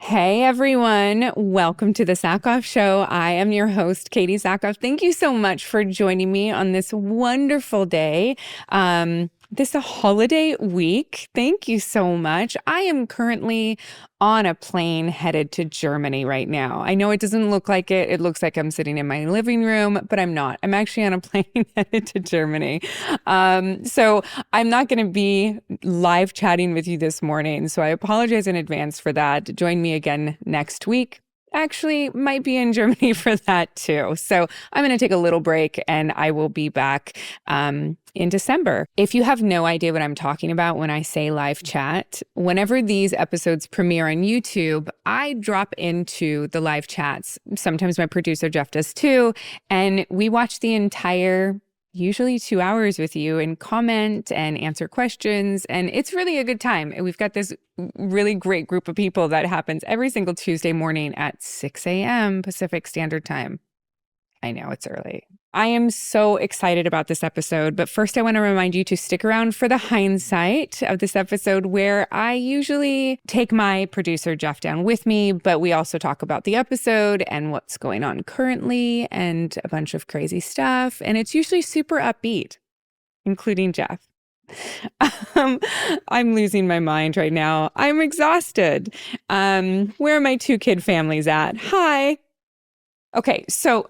Hey everyone, welcome to the Sackhoff Show. I am your host, Katee Sackhoff. Thank you so much for joining me on this wonderful day. This holiday week. Thank you so much. I am currently on a plane headed to Germany right now. I know it doesn't look like it. It looks like I'm sitting in my living room, but I'm not. I'm actually on a plane headed to Germany. So I'm not going to be live chatting with you this morning. So I apologize in advance for that. Join me again next week. Actually, might be in Germany for that too. So I'm going to take a little break and I will be back in December. If you have no idea what I'm talking about when I say live chat, whenever these episodes premiere on YouTube, I drop into the live chats. Sometimes my producer Jeff does too. And we watch the entire usually 2 hours with you and comment and answer questions. And it's really a good time. And we've got this really great group of people that happens every single Tuesday morning at 6 a.m. Pacific Standard Time. I know it's early. I am so excited about this episode, but first I want to remind you to stick around for the hindsight of this episode where I usually take my producer Jeff down with me, but we also talk about the episode and what's going on currently and a bunch of crazy stuff. And it's usually super upbeat, including Jeff. I'm losing my mind right now. I'm exhausted. Where are my 2 kid families at? Hi. Okay, so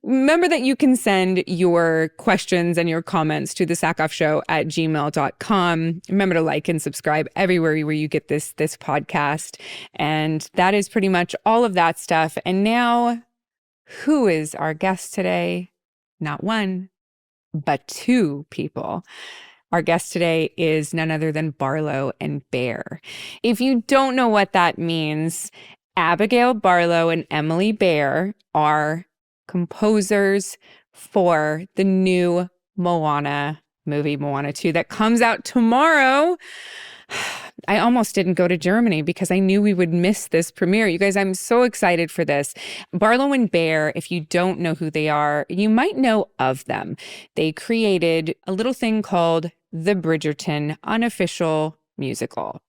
remember that you can send your questions and your comments to the sackhoffshow@gmail.com. Remember to like and subscribe everywhere where you get this podcast. And that is pretty much all of that stuff. And now, who is our guest today? Not one, but 2 people. Our guest today is none other than Barlow and Bear. If you don't know what that means, Abigail Barlow and Emily Bear are composers for the new Moana movie, Moana 2, that comes out tomorrow. I almost didn't go to Germany because I knew we would miss this premiere. You guys, I'm so excited for this. Barlow and Bear, if you don't know who they are, you might know of them. They created a little thing called the Bridgerton Unofficial musical.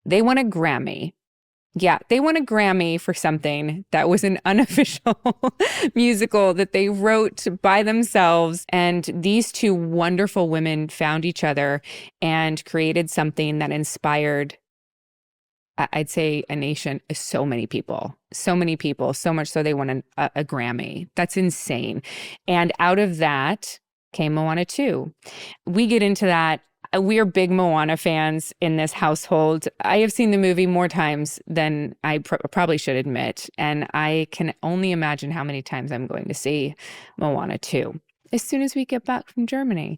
They won a Grammy. Yeah, they won a Grammy for something that was an unofficial musical that they wrote by themselves. And these 2 wonderful women found each other and created something that inspired, I'd say, a nation, so many people, so much so they won a Grammy. That's insane. And out of that came Moana 2. We get into that. We are big Moana fans in this household. I have seen the movie more times than I probably should admit, and I can only imagine how many times I'm going to see Moana 2 as soon as we get back from Germany.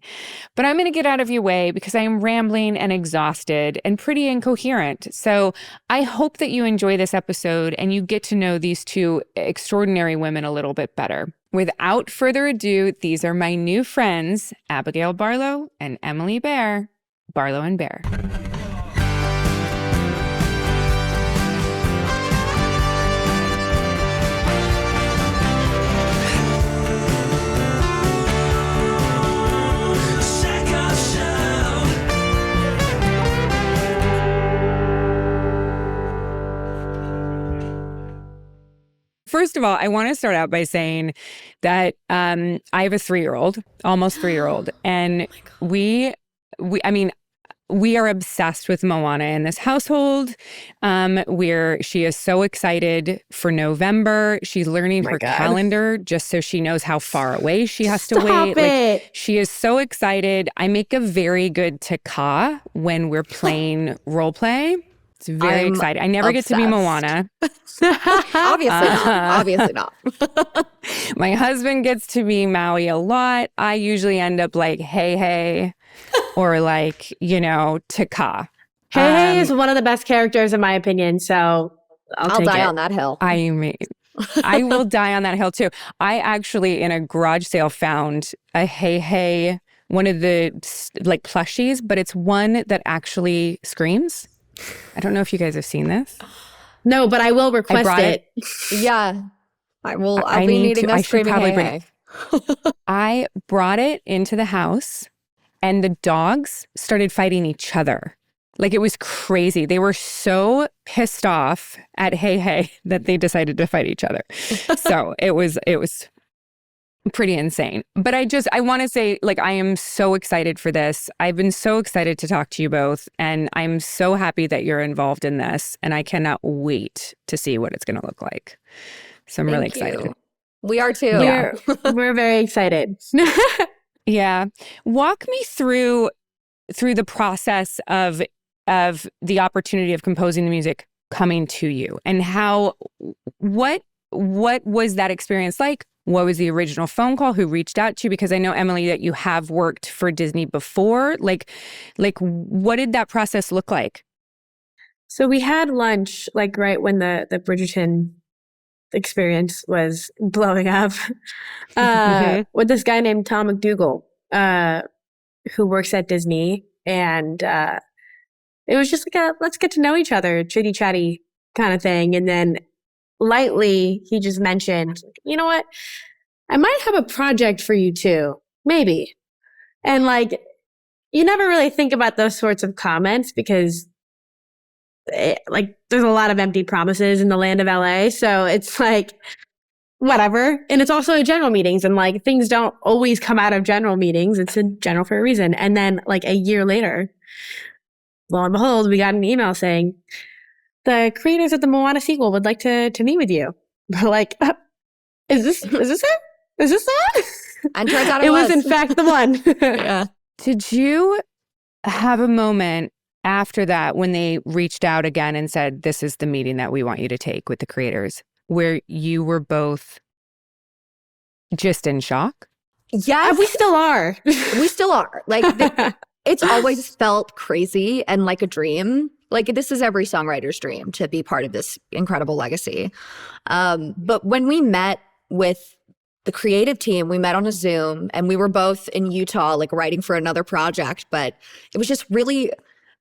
But I'm going to get out of your way because I am rambling and exhausted and pretty incoherent. So I hope that you enjoy this episode and you get to know these 2 extraordinary women a little bit better. Without further ado, these are my new friends, Abigail Barlow and Emily Bear, Barlow and Bear. First of all, I want to start out by saying that I have a 3-year-old, almost 3-year-old, and we are obsessed with Moana in this household. She is so excited for November. She's learning her calendar just so she knows how far away she has to wait. Like, she is so excited. I make a very good taka when we're playing role play. It's very exciting. I never get to be Moana. Obviously not. My husband gets to be Maui a lot. I usually end up like, hey, or like, Taka. Hey is one of the best characters in my opinion, so I'll die on that hill. I mean, I will die on that hill too. I actually, in a garage sale, found a hey, one of the like plushies, but it's one that actually screams. I don't know if you guys have seen this. No, but I will request it. Yeah. I'll be needing a screaming hey. I brought it into the house and the dogs started fighting each other. Like, it was crazy. They were so pissed off at Hey Hey that they decided to fight each other. So it was pretty insane. But I want to say, like, I am so excited for this. I've been so excited to talk to you both, and I'm so happy that you're involved in this, and I cannot wait to see what it's going to look like. So I'm really excited. We are too. Yeah. We're very excited. Yeah. Walk me through the process of the opportunity of composing the music coming to you, and what was that experience like? What was the original phone call? Who reached out to you? Because I know, Emily, that you have worked for Disney before. Like what did that process look like? So we had lunch, like, right when the Bridgerton experience was blowing up, with this guy named Tom McDougall, who works at Disney. And it was just like let's get to know each other, chitty chatty kind of thing. And then lightly, he just mentioned, you know what? I might have a project for you too, maybe. And like, you never really think about those sorts of comments because there's a lot of empty promises in the land of LA. So it's like, whatever. And it's also general meetings, and like, things don't always come out of general meetings. It's a general for a reason. And then like a year later, lo and behold, we got an email saying, the creators of the Moana sequel would like to meet with you. We're like, is this it? Is this that? And turns out it was in fact the one. Yeah. Did you have a moment after that when they reached out again and said, this is the meeting that we want you to take with the creators, where you were both just in shock? Yes. We still are. We still are. Like, it's always felt crazy and like a dream. Like, this is every songwriter's dream to be part of this incredible legacy. But when we met with the creative team, we met on a Zoom, and we were both in Utah, like, writing for another project. But it was just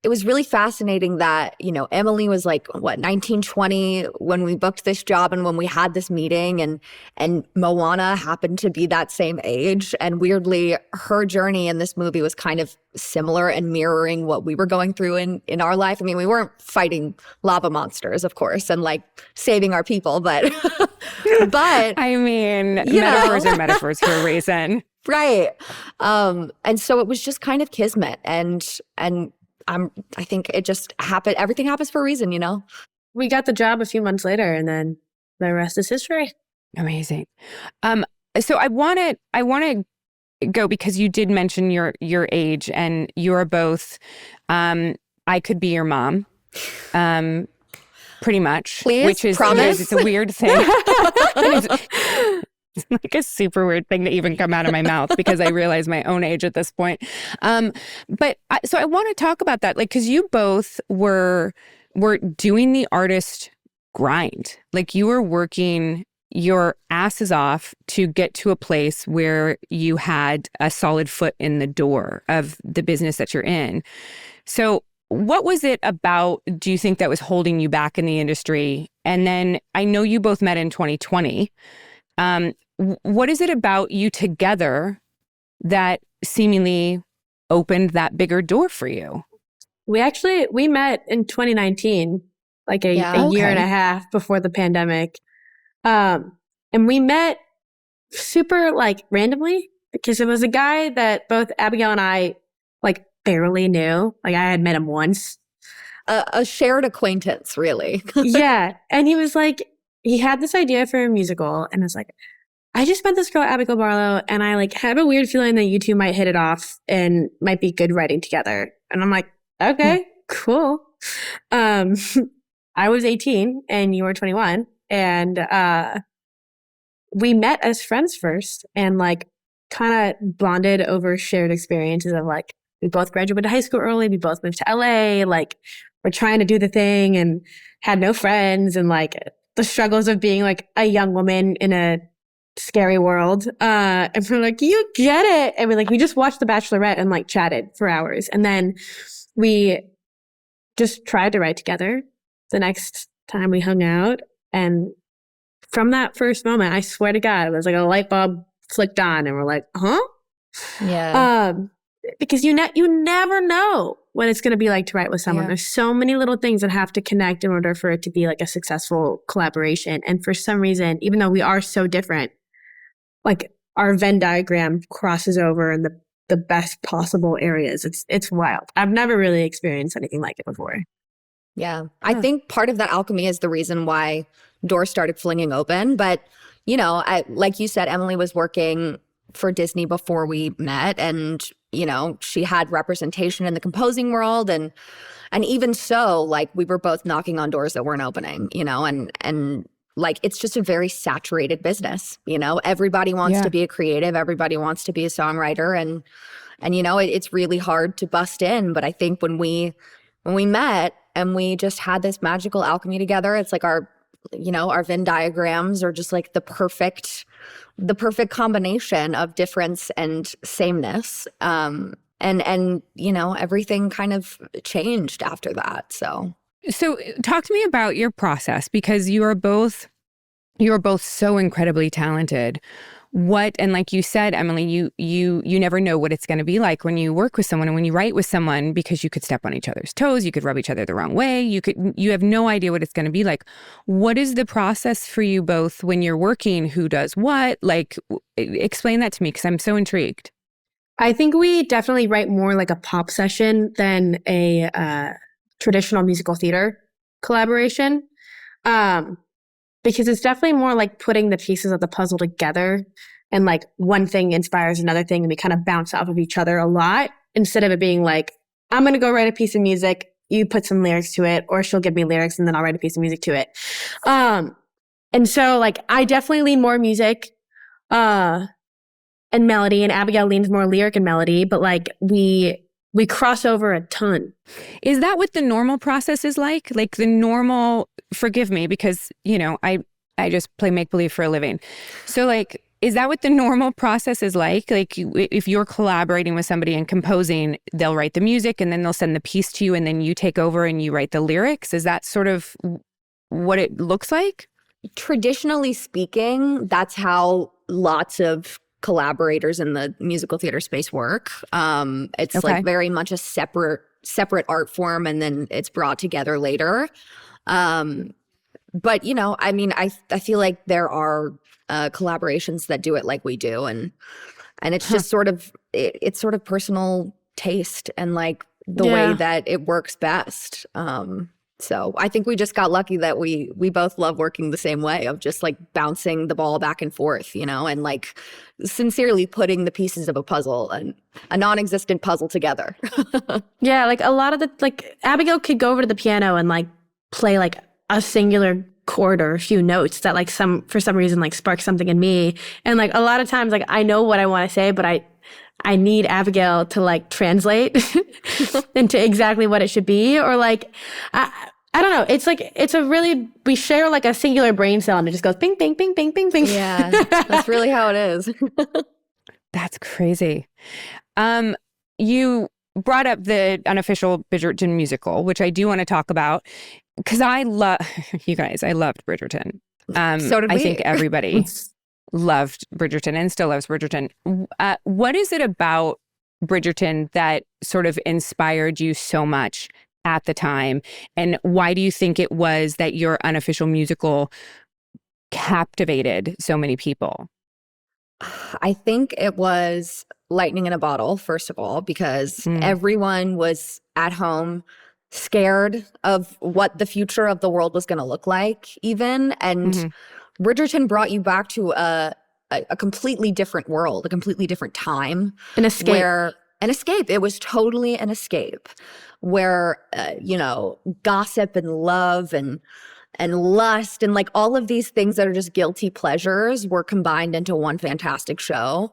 it was really fascinating that, you know, Emily was like, 19, 20 when we booked this job and when we had this meeting, and Moana happened to be that same age. And weirdly, her journey in this movie was kind of similar and mirroring what we were going through in our life. I mean, we weren't fighting lava monsters, of course, and like saving our people, but I mean, metaphors are metaphors for a reason. Right. And so it was just kind of kismet, and I think it just happened. Everything happens for a reason, you know? We got the job a few months later, and then the rest is history. Amazing. So I want to go, because you did mention your age, and you're both, I could be your mom, pretty much. Please, which is, promise. It's a weird thing. It's like a super weird thing to even come out of my mouth, because I realize my own age at this point. So I want to talk about that, like, because you both were doing the artist grind. Like, you were working your asses off to get to a place where you had a solid foot in the door of the business that you're in. So what was it about, do you think, that was holding you back in the industry? And then I know you both met in 2020. What is it about you together that seemingly opened that bigger door for you? We met in 2019, like a year and a half before the pandemic. And we met super like randomly, because it was a guy that both Abigail and I like barely knew. Like, I had met him once. A shared acquaintance, really. Yeah. And he was like, he had this idea for a musical, and was like, I just met this girl, Abigail Barlow, and I like have a weird feeling that you two might hit it off and might be good writing together. And I'm like, okay, cool. I was 18 and you were 21, and we met as friends first, and like kind of bonded over shared experiences of like, we both graduated high school early, we both moved to LA, like we're trying to do the thing and had no friends, and like the struggles of being like a young woman in a scary world. And we're like, you get it. And we just watched The Bachelorette and like chatted for hours. And then we just tried to write together the next time we hung out. And from that first moment, I swear to God, it was like a light bulb flicked on, and we're like, huh? Yeah. because you never know what it's going to be like to write with someone. Yeah. There's so many little things that have to connect in order for it to be like a successful collaboration. And for some reason, even though we are so different, like our Venn diagram crosses over in the best possible areas. It's wild. I've never really experienced anything like it before. Yeah. I think part of that alchemy is the reason why doors started flinging open. But, you know, like you said, Emily was working for Disney before we met, and, you know, she had representation in the composing world. And even so, like, we were both knocking on doors that weren't opening, you know, and like, it's just a very saturated business, you know, everybody wants to be a creative. Everybody wants to be a songwriter. And, you know, it's really hard to bust in. But I think when we met and we just had this magical alchemy together, it's like our Venn diagrams are just like the perfect combination of difference and sameness. And, you know, everything kind of changed after that. So talk to me about your process, because you are both so incredibly talented. And like you said, Emily, you never know what it's going to be like when you work with someone and when you write with someone, because you could step on each other's toes, you could rub each other the wrong way, you have no idea what it's going to be like. What is the process for you both when you're working? Who does what? Like, explain that to me, because I'm so intrigued. I think we definitely write more like a pop session than a traditional musical theater collaboration. Because it's definitely more like putting the pieces of the puzzle together, and like one thing inspires another thing and we kind of bounce off of each other a lot, instead of it being like, I'm going to go write a piece of music, you put some lyrics to it, or she'll give me lyrics and then I'll write a piece of music to it. And so like I definitely lean more music and melody, and Abigail leans more lyric and melody, but like we cross over a ton. Is that what the normal process is like? Like the normal, forgive me, because, you know, I just play make-believe for a living. So like, is that what the normal process is like? Like if you're collaborating with somebody and composing, they'll write the music and then they'll send the piece to you and then you take over and you write the lyrics? Is that sort of what it looks like? traditionally speaking, that's how lots of collaborators in the musical theater space work. It's like very much a separate art form, and then it's brought together later. But you know, I mean, I feel like there are collaborations that do it like we do, and it's just sort of it's sort of personal taste and like the way that it works best. So I think we just got lucky that we both love working the same way, of just like bouncing the ball back and forth, you know, and like sincerely putting the pieces of a puzzle and a non-existent puzzle together. Yeah, like a lot of the, like Abigail could go over to the piano and like play like a singular chord or a few notes that like for some reason like spark something in me. And like a lot of times like I know what I want to say, but I need Abigail to like translate into exactly what it should be. Or like, I don't know. It's like, we share like a singular brain cell and it just goes bing, bing, bing, bing, bing, bing. Yeah, that's really how it is. That's crazy. You brought up the Unofficial Bridgerton musical, which I do want to talk about because I loved Bridgerton. So did we. I think everybody loved Bridgerton and still loves Bridgerton. What is it about Bridgerton that sort of inspired you so much at the time? And why do you think it was that your unofficial musical captivated so many people? I think it was lightning in a bottle, first of all, because everyone was at home scared of what the future of the world was going to look like even. And Bridgerton brought you back to a completely different world, a completely different time. An escape. An escape. It was totally an escape where, you know, gossip and love and lust and like all of these things that are just guilty pleasures were combined into one fantastic show.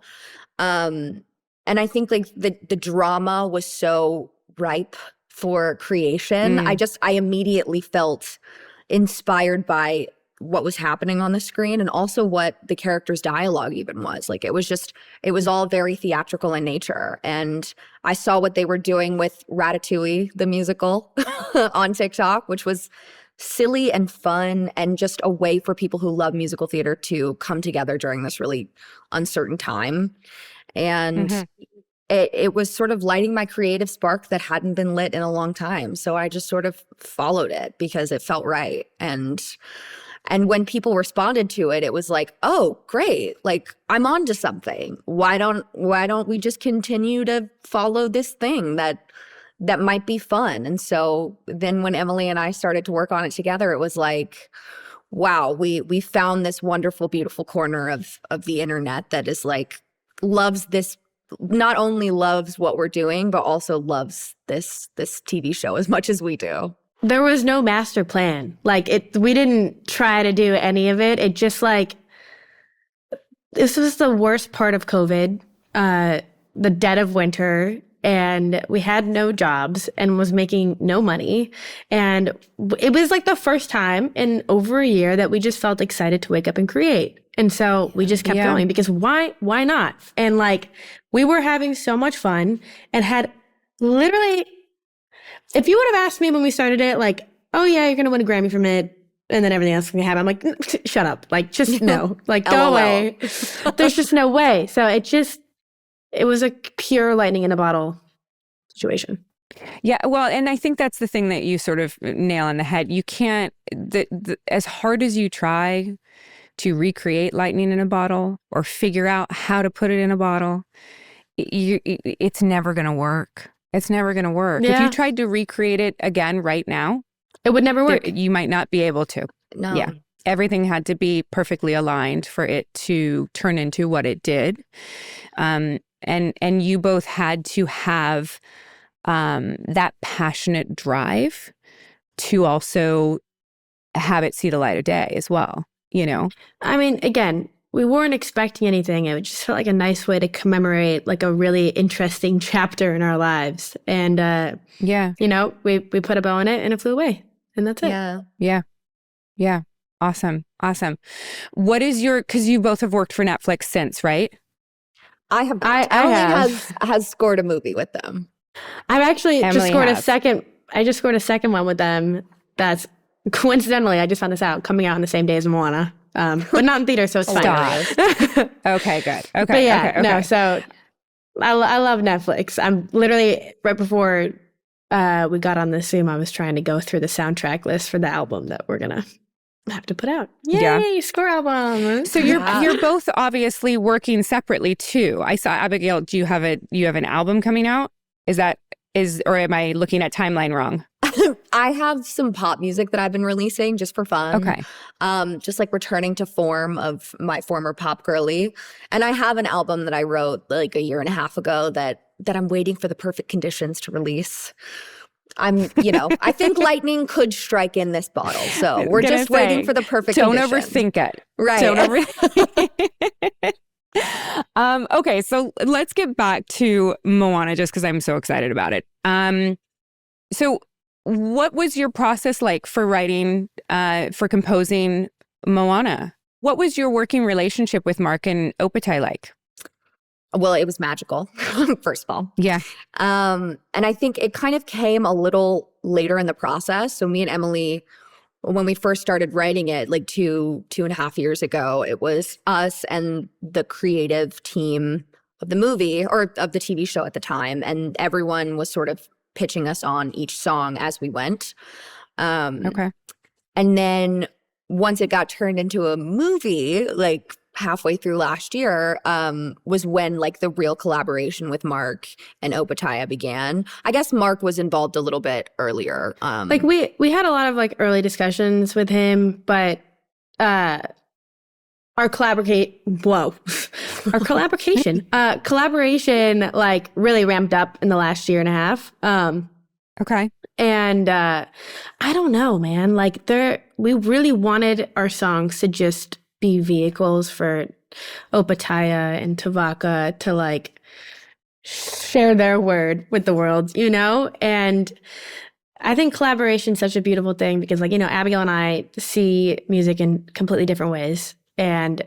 And I think like the drama was so ripe for creation. I immediately felt inspired by what was happening on the screen and also what the characters' dialogue even was. Like it was all very theatrical in nature. And I saw what they were doing with Ratatouille, the musical, on TikTok, which was silly and fun and just a way for people who love musical theater to come together during this really uncertain time. And it was sort of lighting my creative spark that hadn't been lit in a long time. So I just sort of followed it because it felt right. And when people responded to it, it was like, oh, great. Like, I'm onto something. Why don't we just continue to follow this thing that might be fun? And so then when Emily and I started to work on it together, it was like, wow, we found this wonderful, beautiful corner of the internet that is like, loves this, not only loves what we're doing, but also loves this TV show as much as we do. There was no master plan. Like, we didn't try to do any of it. It just like, this was the worst part of COVID, the dead of winter, and we had no jobs and was making no money. And it was like the first time in over a year that we just felt excited to wake up and create. And so we just kept going because why not? And like, we were having so much fun and had literally, if you would have asked me when we started it, like, oh yeah, you're going to win a Grammy from it, and then everything else is going to happen, I'm like, shut up. Like, just no. Like, go away. There's just no way. So it was a pure lightning in a bottle situation. Yeah, well, and I think that's the thing that you sort of nail on the head. You can't, as hard as you try to recreate lightning in a bottle or figure out how to put it in a bottle, it's never going to work. It's never going to work. Yeah. If you tried to recreate it again right now, it would never work. You might not be able to. No. Yeah. Everything had to be perfectly aligned for it to turn into what it did. And you both had to have that passionate drive to also have it see the light of day as well, you know? I mean, again, we weren't expecting anything. It just felt like a nice way to commemorate like a really interesting chapter in our lives. And you know, we put a bow on it and it flew away. And that's it. Yeah. Awesome. What is because you both have worked for Netflix since, right? I have. Emily has scored a movie with them. I've actually Emily just scored has. a second. I just scored a second one with them. That's coincidentally, I just found this out, coming out on the same day as Moana. But not in theater, so it's fine. Stop. Okay, good. Okay. But yeah, okay. no, so I love Netflix. I'm literally, right before we got on the Zoom, I was trying to go through the soundtrack list for the album that we're going to have to put out. Yay, score album. So you're both obviously working separately too. I saw, Abigail, do you have an album coming out? Or am I looking at timeline wrong? I have some pop music that I've been releasing just for fun. Okay. Just like returning to form of my former pop girly. And I have an album that I wrote like a year and a half ago that I'm waiting for the perfect conditions to release. I think lightning could strike in this bottle. So we're just waiting for the perfect conditions. Don't overthink it. Right. Don't overthink it. Okay, so let's get back to Moana just because I'm so excited about it. So what was your process like for writing, for composing Moana? What was your working relationship with Mark and Opatai like? Well, it was magical, first of all. Yeah. And I think it kind of came a little later in the process. So me and Emily, when we first started writing it, like two and a half years ago, it was us and the creative team of the movie or of the TV show at the time. And everyone was sort of pitching us on each song as we went. Okay. And then once it got turned into a movie, like halfway through last year, was when like the real collaboration with Mark and Opatai began. I guess Mark was involved a little bit earlier. Like we had a lot of like early discussions with him, but our collaboration like really ramped up in the last year and a half. Okay. And I don't know, man. Like we really wanted our songs to just be vehicles for Opatai and Tavaka to like share their word with the world, you know? And I think collaboration is such a beautiful thing because, like, you know, Abigail and I see music in completely different ways. And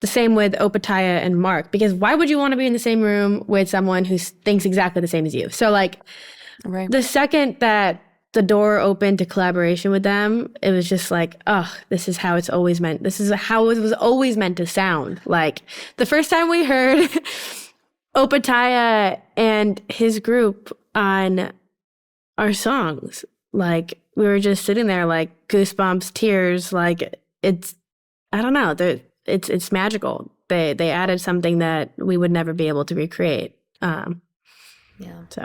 the same with Opatai and Mark, because why would you want to be in the same room with someone who thinks exactly the same as you? So, like, the second that the door opened to collaboration with them, it was just like, oh, this is how it's always meant. This is how it was always meant to sound. Like, the first time we heard Opataya and his group on our songs. Like, we were just sitting there, like, goosebumps, tears. Like, it's, I don't know. It's magical. They added something that we would never be able to recreate. Yeah. So.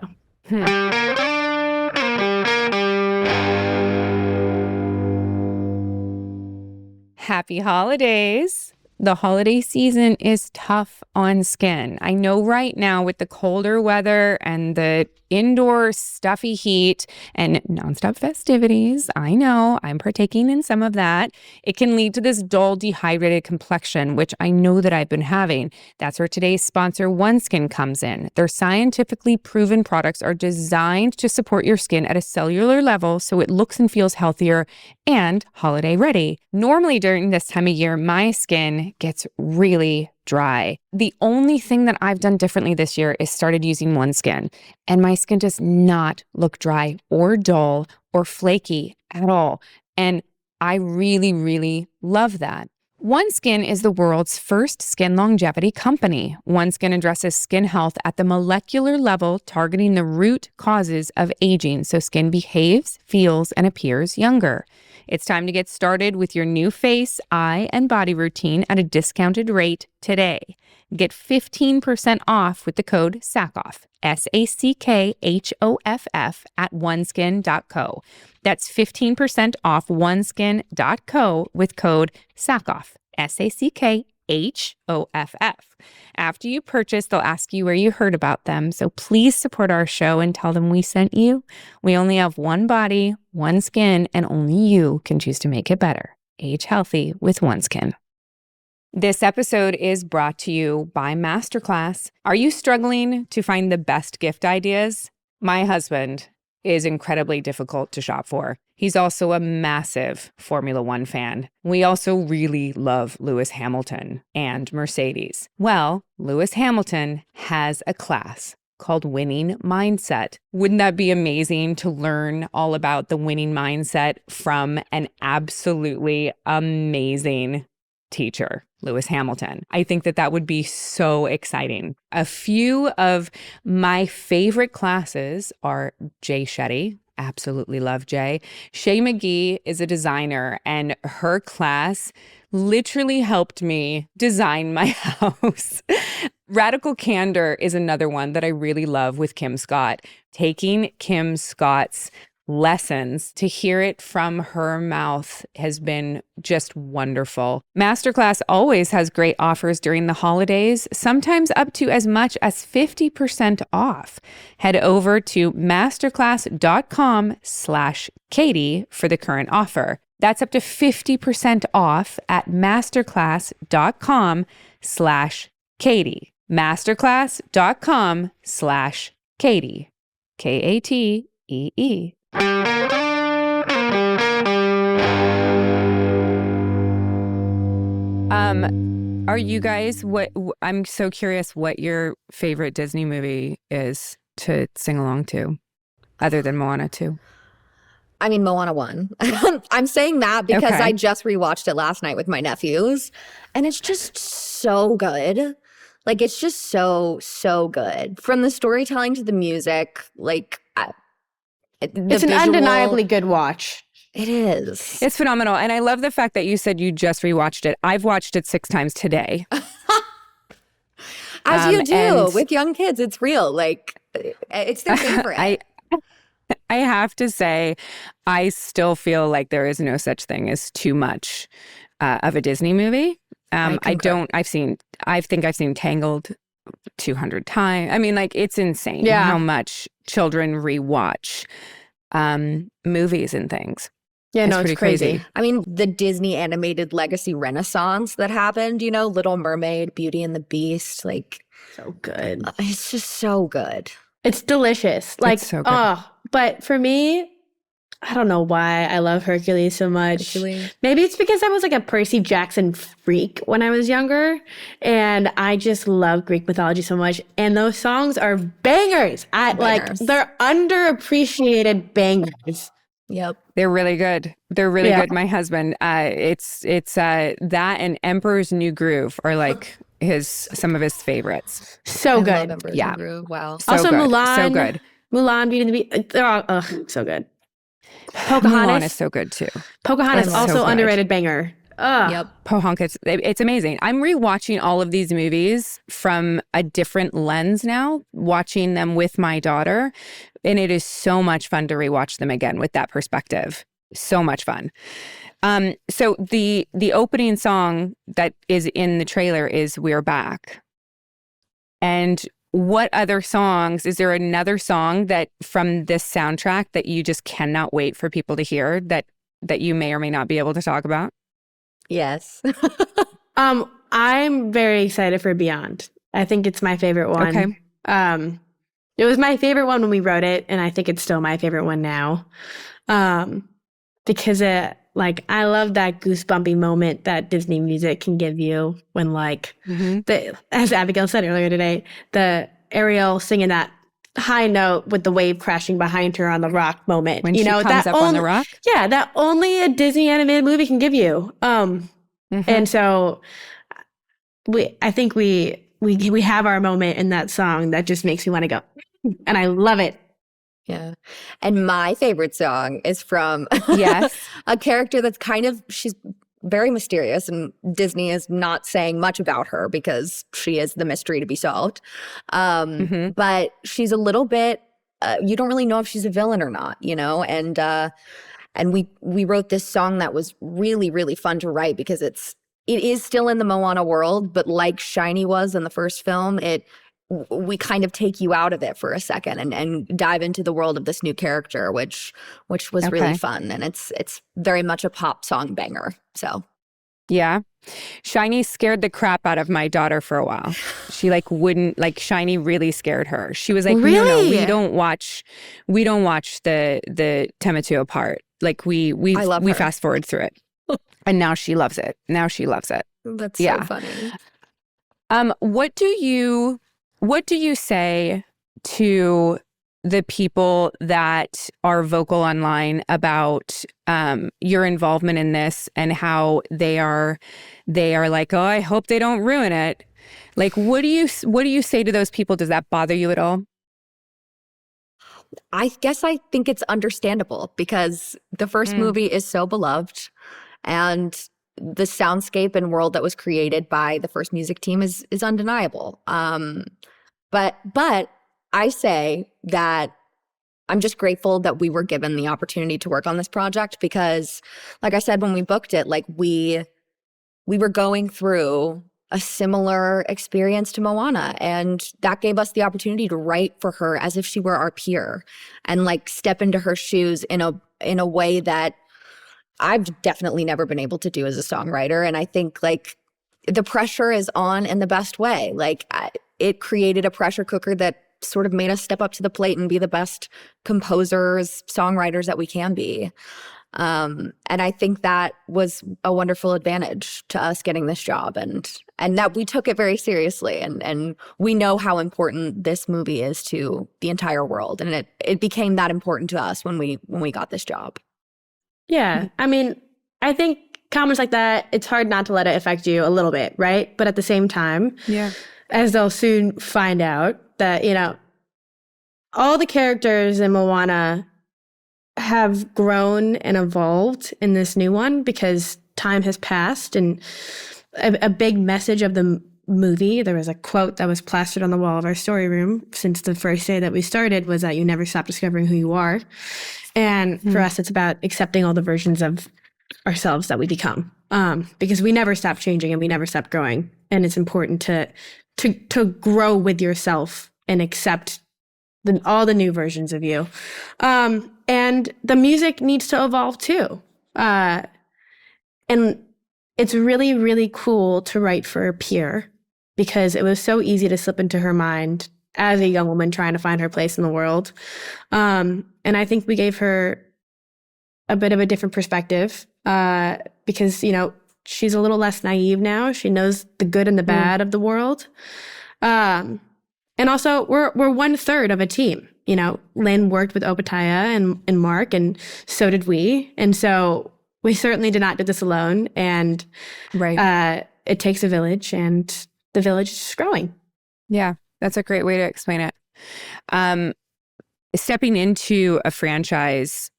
Happy holidays. The holiday season is tough on skin. I know right now with the colder weather and the indoor stuffy heat and nonstop festivities, I know I'm partaking in some of that. It can lead to this dull, dehydrated complexion, which I know that I've been having. That's where today's sponsor, OneSkin, comes in. Their scientifically proven products are designed to support your skin at a cellular level so it looks and feels healthier and holiday ready. Normally during this time of year, my skin gets really dry. The only thing that I've done differently this year is started using OneSkin, and my skin does not look dry or dull or flaky at all. And I really, really love that. OneSkin is the world's first skin longevity company. OneSkin addresses skin health at the molecular level, targeting the root causes of aging so skin behaves, feels, and appears younger. It's time to get started with your new face, eye, and body routine at a discounted rate today. Get 15% off with the code Sackhoff, Sackhoff at oneskin.co. That's 15% off oneskin.co with code Sackhoff, Sackhoff. After you purchase, they'll ask you where you heard about them, so please support our show and tell them we sent you. We only have one body, one skin, and only you can choose to make it better. Age healthy with OneSkin. This episode is brought to you by Masterclass. Are you struggling to find the best gift ideas? My husband is incredibly difficult to shop for. He's also a massive Formula One fan. We also really love Lewis Hamilton and Mercedes. Well, Lewis Hamilton has a class called Winning Mindset. Wouldn't that be amazing to learn all about the winning mindset from an absolutely amazing teacher, Lewis Hamilton? I think that would be so exciting. A few of my favorite classes are Jay Shetty. Absolutely love Jay. Shay McGee is a designer, and her class literally helped me design my house. Radical Candor is another one that I really love with Kim Scott. Taking Kim Scott's lessons to hear it from her mouth has been just wonderful. Masterclass always has great offers during the holidays, sometimes up to as much as 50% off. Head over to masterclass.com/Katee for the current offer. That's up to 50% off at masterclass.com/Katee. masterclass.com/Katee. Katee. Are you guys, I'm so curious what your favorite Disney movie is to sing along to, other than Moana 2? I mean, Moana 1. I'm saying that because Okay. I just rewatched it last night with my nephews, and it's just so good. Like, it's just so good. From the storytelling to the music, like, It's an undeniably good watch. It is. It's phenomenal. And I love the fact that you said you just rewatched it. I've watched it 6 times today. As you do with young kids. It's real. Like, it's their favorite. I have to say, I still feel like there is no such thing as too much of a Disney movie. I think I've seen Tangled 200 times. I mean, like, it's insane how much children rewatch movies and things. Yeah, It's pretty crazy. I mean, the Disney animated legacy renaissance that happened, Little Mermaid, Beauty and the Beast, like, So good. it's just so good. It's delicious. Like, It's so good. But for me, I don't know why I love Hercules so much. Hercules. Maybe it's because I was like a Percy Jackson freak when I was younger, and I just love Greek mythology so much. And those songs are bangers. Like, they're underappreciated bangers. Yep. They're really good. They're really good. My husband, it's that and Emperor's New Groove are like some of his favorites. So I good. love Emperor's New Groove. Wow. So also good. Mulan. So good. Mulan, Beauty and the Beast. They're all so good. Mulan is so good too. Pocahontas, also so underrated banger. Yep. Pocahontas, it's amazing. I'm rewatching all of these movies from a different lens now, watching them with my daughter. And it is so much fun to rewatch them again with that perspective. So much fun. So the opening song that is in the trailer is We're Back. And what other songs, is there another song that from this soundtrack that you just cannot wait for people to hear that you may or may not be able to talk about? Yes. I'm very excited for Beyond. I think it's my favorite one. Okay. It was my favorite one when we wrote it, and I think it's still my favorite one now. Because I love that goosebumpy moment that Disney music can give you when as Abigail said earlier today, the Ariel singing that high note with the wave crashing behind her on the rock moment. When she comes that up on the rock? Yeah, that only a Disney animated movie can give you. And so I think we have our moment in that song that just makes me want to go. And I love it. Yeah. And my favorite song is from Yes. a character that's she's very mysterious, and Disney is not saying much about her because she is the mystery to be solved. But she's a little bit, you don't really know if she's a villain or not, and we wrote this song that was really, really fun to write because it is still in the Moana world, but like Shiny was in the first film, we kind of take you out of it for a second and dive into the world of this new character, which was really fun. And it's very much a pop song banger. So yeah. Shiny scared the crap out of my daughter for a while. She Shiny really scared her. She was like, really? No, we don't watch the Tematu part. Like we fast forward through it. And now she loves it. That's so funny. What do you say to the people that are vocal online about your involvement in this and how they are like, oh, I hope they don't ruin it. Like, what do you say to those people? Does that bother you at all? I guess I think it's understandable because the first movie is so beloved, and the soundscape and world that was created by the first music team is undeniable. But I say that I'm just grateful that we were given the opportunity to work on this project because, like I said, when we booked it, we were going through a similar experience to Moana, and that gave us the opportunity to write for her as if she were our peer and step into her shoes in a way that I've definitely never been able to do as a songwriter. And I think the pressure is on in the best way. It created a pressure cooker that sort of made us step up to the plate and be the best composers, songwriters that we can be. And I think that was a wonderful advantage to us getting this job, and that we took it very seriously. And we know how important this movie is to the entire world. And it became that important to us when we got this job. Yeah. I mean, I think comments like that, it's hard not to let it affect you a little bit, right? But at the same time, as they'll soon find out, that, all the characters in Moana have grown and evolved in this new one because time has passed. And a big message of the movie, there was a quote that was plastered on the wall of our story room since the first day that we started, was that you never stop discovering who you are. And for us, it's about accepting all the versions of ourselves that we become, because we never stop changing and we never stop growing. And it's important to grow with yourself and accept all the new versions of you. And the music needs to evolve too. And it's really, really cool to write for a peer because it was so easy to slip into her mind as a young woman trying to find her place in the world. And I think we gave her a bit of a different perspective because, she's a little less naive now. She knows the good and the bad of the world. And And also, we're 1/3 of a team. You know, Lynn worked with Obadiah and Mark, and so did we. And so we certainly did not do this alone. And it takes a village, and the village is growing. Yeah, that's a great way to explain it. Stepping into a franchise,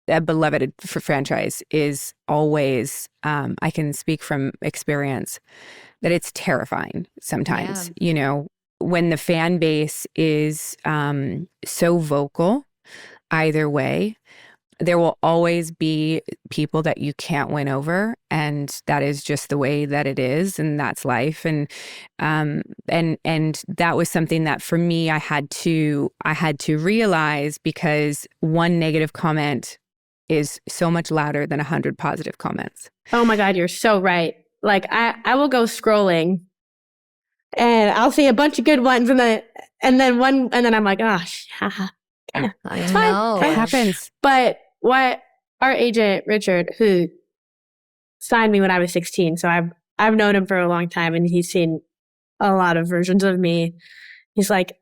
a beloved franchise, is always, I can speak from experience, that it's terrifying sometimes. You know, when the fan base is so vocal either way, there will always be people that you can't win over, and that is just the way that it is, and that's life. And that was something that for me I had to realize, because one negative comment is so much louder than 100 positive comments. Oh my God, you're so right. Like I will go scrolling and I'll see a bunch of good ones, and then I'm like, gosh, it's fine. It happens. But what our agent Richard, who signed me when I was 16, so I've known him for a long time, and he's seen a lot of versions of me. He's like,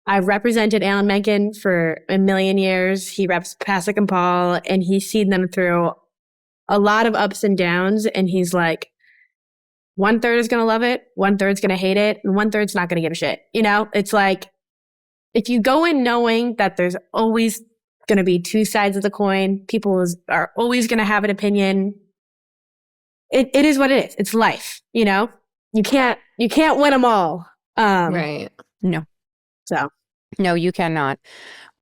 I've represented Alan Menken for a million years. He reps Pasek and Paul, and he's seen them through a lot of ups and downs. And he's like, 1/3 is going to love it, 1/3 is going to hate it, and 1/3's not going to give a shit. You know, it's like, if you go in knowing that there's always going to be two sides of the coin, people are always going to have an opinion. It is what it is. It's life. You know, you can't win them all. Right. No. So. No, you cannot.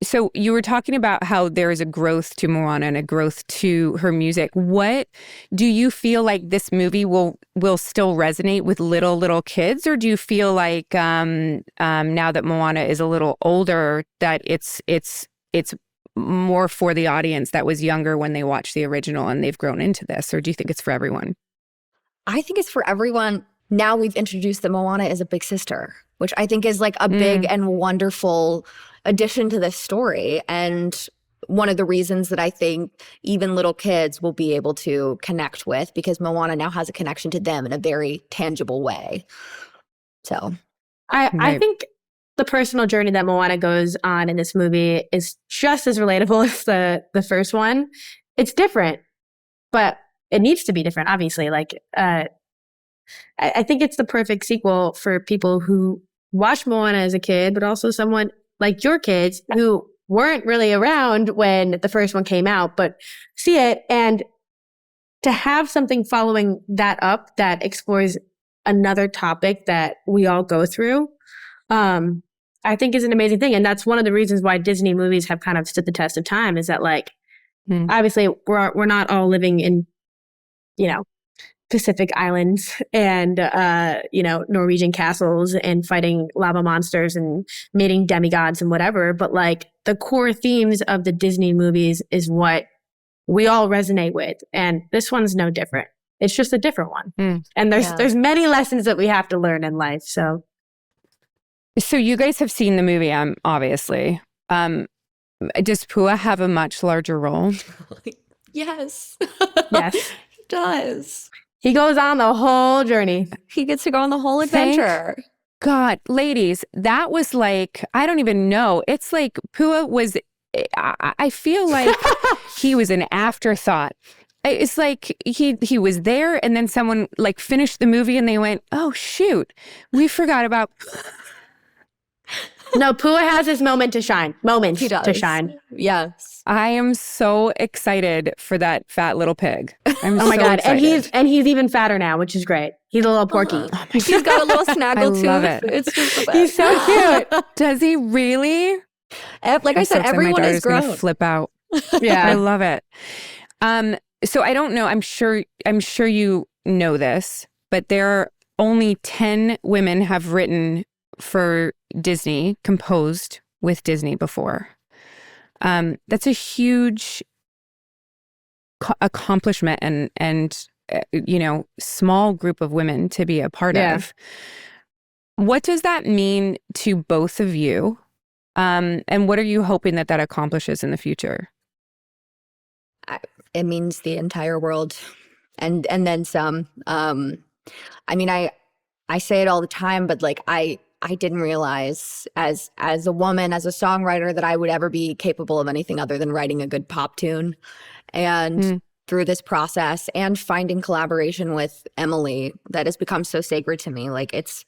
So you were talking about how there is a growth to Moana and a growth to her music. What do you feel like this movie will still resonate with little kids, or do you feel like now that Moana is a little older, that it's more for the audience that was younger when they watched the original and they've grown into this, or do you think it's for everyone? I think it's for everyone. Now we've introduced that Moana is a big sister, which I think is like a big and wonderful addition to this story. And one of the reasons that I think even little kids will be able to connect with, because Moana now has a connection to them in a very tangible way. So I think the personal journey that Moana goes on in this movie is just as relatable as the first one. It's different, but it needs to be different, obviously. Like, I think it's the perfect sequel for people who watched Moana as a kid, but also someone like your kids who weren't really around when the first one came out, but see it. And to have something following that up that explores another topic that we all go through, I think is an amazing thing. And that's one of the reasons why Disney movies have kind of stood the test of time, is that, like, obviously we're not all living in, you know, Pacific Islands and, Norwegian castles and fighting lava monsters and meeting demigods and whatever. But like, the core themes of the Disney movies is what we all resonate with. And this one's no different. It's just a different one. And there's many lessons that we have to learn in life. So you guys have seen the movie, obviously. Does Pua have a much larger role? Yes. Yes. He does. He goes on the whole journey. He gets to go on the whole adventure. Thank God, ladies, that was like, I don't even know. It's like Pua was, I feel like he was an afterthought. It's like he was there, and then someone like finished the movie and they went, oh shoot, we forgot about. No, Pua has his moment to shine. Moments He does. to shine. Yes. I am so excited for that fat little pig. I'm Oh my so God. excited. And he's even fatter now, which is great. He's a little porky. He's got a little snaggle tooth. I love it. It's just the best. He's so cute. Does he really? Like I said, everyone is gonna grown. flip out. Yeah. I love it. So I don't know. I'm sure you know this, but there are only 10 women have written for Disney, composed with Disney before. That's a huge accomplishment and small group of women to be a part of. What does that mean to both of you? And what are you hoping that accomplishes in the future? It means the entire world and then some. I mean, I say it all the time, but like, I didn't realize as a woman, as a songwriter, that I would ever be capable of anything other than writing a good pop tune. And through this process and finding collaboration with Emily, that has become so sacred to me. Like it's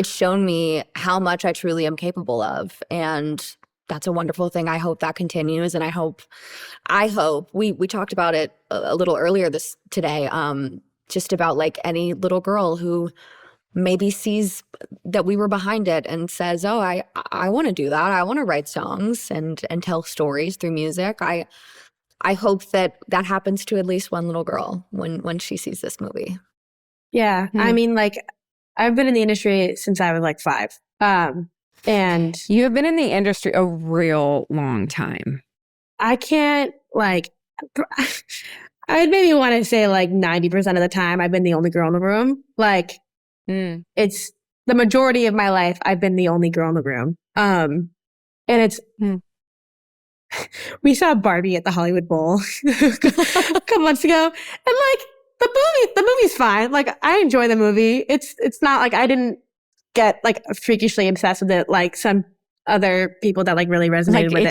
shown me how much I truly am capable of. And that's a wonderful thing. I hope that continues. And I hope we talked about it a little earlier today, just about like any little girl who maybe sees that we were behind it and says, oh, I want to do that. I want to write songs and tell stories through music. I hope that happens to at least one little girl when she sees this movie. Yeah. I mean, like, I've been in the industry since I was like 5. And you have been in the industry a real long time. I can't, like, I'd maybe want to say like 90% of the time I've been the only girl in the room. Like, it's the majority of my life I've been the only girl in the room. And it's... We saw Barbie at the Hollywood Bowl a couple months ago, and like the movie's fine. Like I enjoy the movie. It's not like I didn't get like freakishly obsessed with it like some other people that like really resonated with it.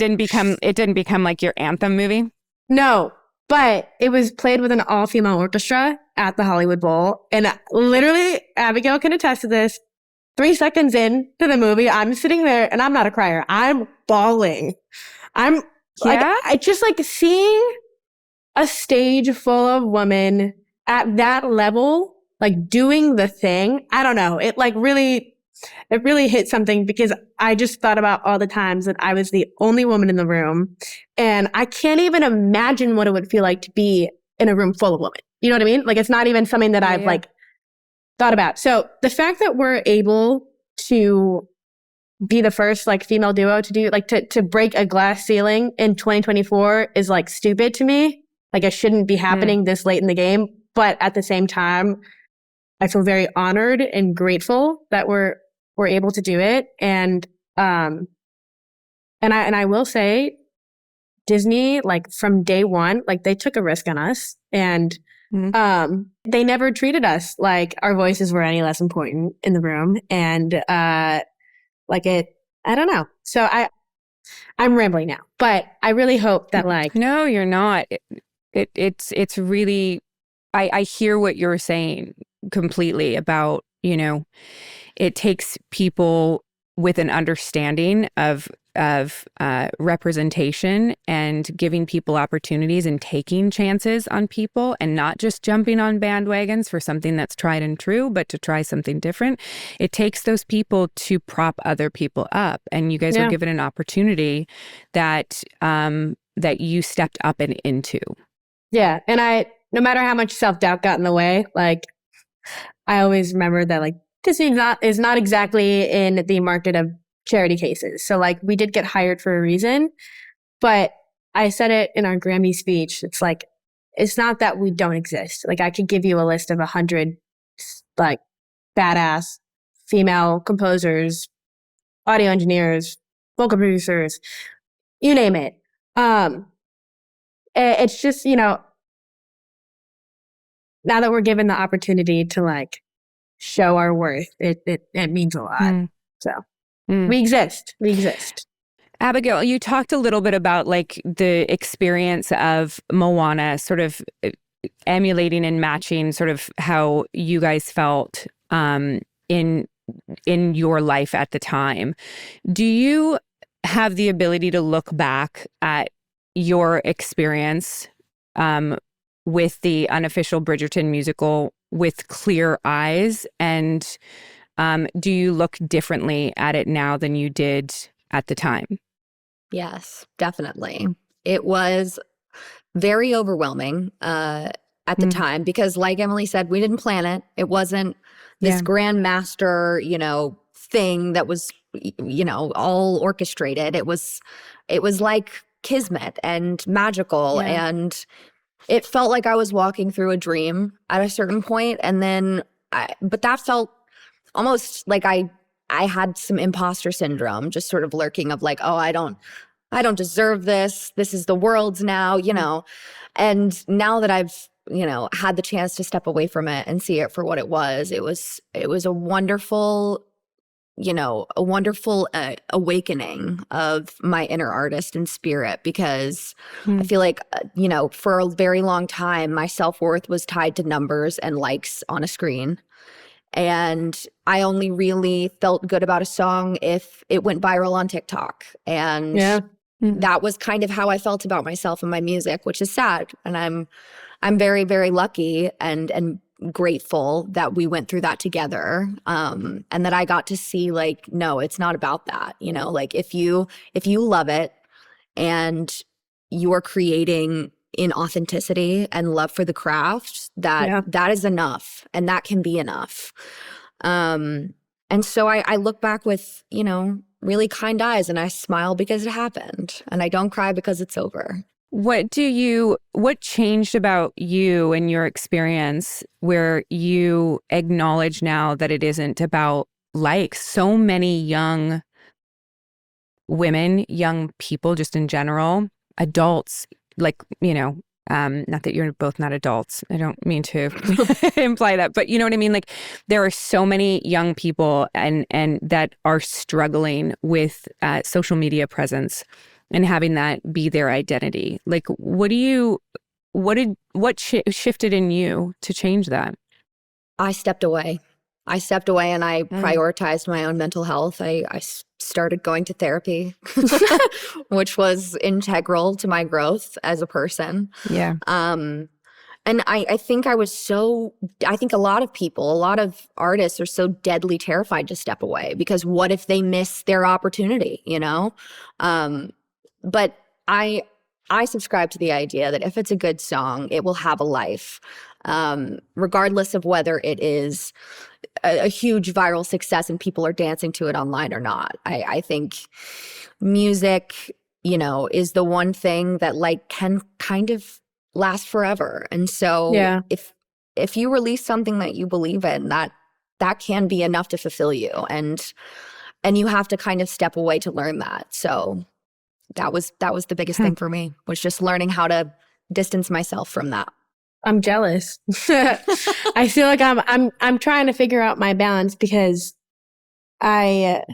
It didn't become like your anthem movie. No, but it was played with an all-female orchestra at the Hollywood Bowl, and literally Abigail can attest to this. 3 seconds into the movie, I'm sitting there, and I'm not a crier. I'm bawling. I'm like, I just like seeing a stage full of women at that level, like doing the thing. I don't know. It really hit something because I just thought about all the times that I was the only woman in the room. And I can't even imagine what it would feel like to be in a room full of women. You know what I mean? Like, it's not even something that I've like thought about. So the fact that we're able to be the first like female duo to do like to break a glass ceiling in 2024 is like stupid to me. Like it shouldn't be happening this late in the game. But at the same time, I feel very honored and grateful that we're able to do it. And I will say Disney, like from day one, like they took a risk on us and they never treated us like our voices were any less important in the room. And I don't know. So I'm rambling now, but I really hope that like... No, you're not. It's really, I hear what you're saying completely about, you know, it takes people with an understanding of representation and giving people opportunities and taking chances on people and not just jumping on bandwagons for something that's tried and true, but to try something different. It takes those people to prop other people up. And you guys were given an opportunity that you stepped up and into. Yeah. And no matter how much self-doubt got in the way, like I always remember that like Disney is not exactly in the market of charity cases. So like we did get hired for a reason, but I said it in our Grammy speech. It's like, it's not that we don't exist. Like I could give you a list of 100 like badass female composers, audio engineers, vocal producers, you name it. It's just, you know, now that we're given the opportunity to like show our worth, it means a lot. So we exist. Abigail, you talked a little bit about like the experience of Moana, sort of emulating and matching sort of how you guys felt in your life at the time. Do you have the ability to look back at your experience with the Unofficial Bridgerton musical with clear eyes? And do you look differently at it now than you did at the time? Yes, definitely. It was very overwhelming at the time because, like Emily said, we didn't plan it. It wasn't this grandmaster, you know, thing that was, you know, all orchestrated. It was like kismet and magical, and it felt like I was walking through a dream at a certain point, and then, but that felt almost like I had some imposter syndrome, just sort of lurking of like, oh, I don't deserve this. This is the world's now, you know. And now that I've, you know, had the chance to step away from it and see it for what it was a wonderful a wonderful awakening of my inner artist and spirit, because I feel like, for a very long time, my self-worth was tied to numbers and likes on a screen. And I only really felt good about a song if it went viral on TikTok. And that was kind of how I felt about myself and my music, which is sad. And I'm very, very lucky and grateful that we went through that together, and that I got to see, like, no, it's not about that. Like, if you love it and you are creating in authenticity and love for the craft, that is enough, and that can be enough. And so I look back with really kind eyes, and I smile because it happened, and I don't cry because it's over. What changed about you and your experience where you acknowledge now that it isn't about likes? So many young women, young people, just in general, adults, like, not that you're both not adults. I don't mean to imply that, but you know what I mean? Like, there are so many young people and that are struggling with social media presence and having that be their identity. Like, what shifted in you to change that? I stepped away. And I prioritized my own mental health. I started going to therapy, which was integral to my growth as a person. Yeah. And I think I think a lot of artists are so deadly terrified to step away, because what if they miss their opportunity, But I subscribe to the idea that if it's a good song, it will have a life, regardless of whether it is a huge viral success and people are dancing to it online or not. I think music, is the one thing that, like, can kind of last forever. And so if you release something that you believe in, that can be enough to fulfill you. And you have to kind of step away to learn that. So that was the biggest thing for me, was just learning how to distance myself from that. I'm jealous. I feel like I'm trying to figure out my balance, because I've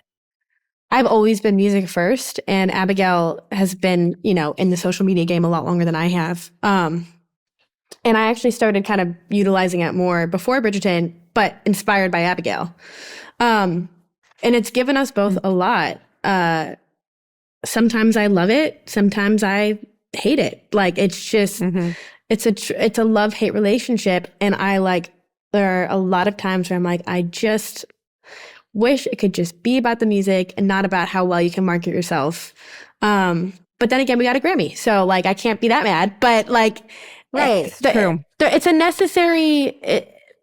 always been music first, and Abigail has been, in the social media game a lot longer than I have. And I actually started kind of utilizing it more before Bridgerton, but inspired by Abigail. And it's given us both a lot. Sometimes I love it. Sometimes I hate it. Like, it's just, it's a love-hate relationship. And there are a lot of times where I'm like, I just wish it could just be about the music and not about how well you can market yourself. But then again, we got a Grammy. So, like, I can't be that mad. But, like, right. True. It's a necessary,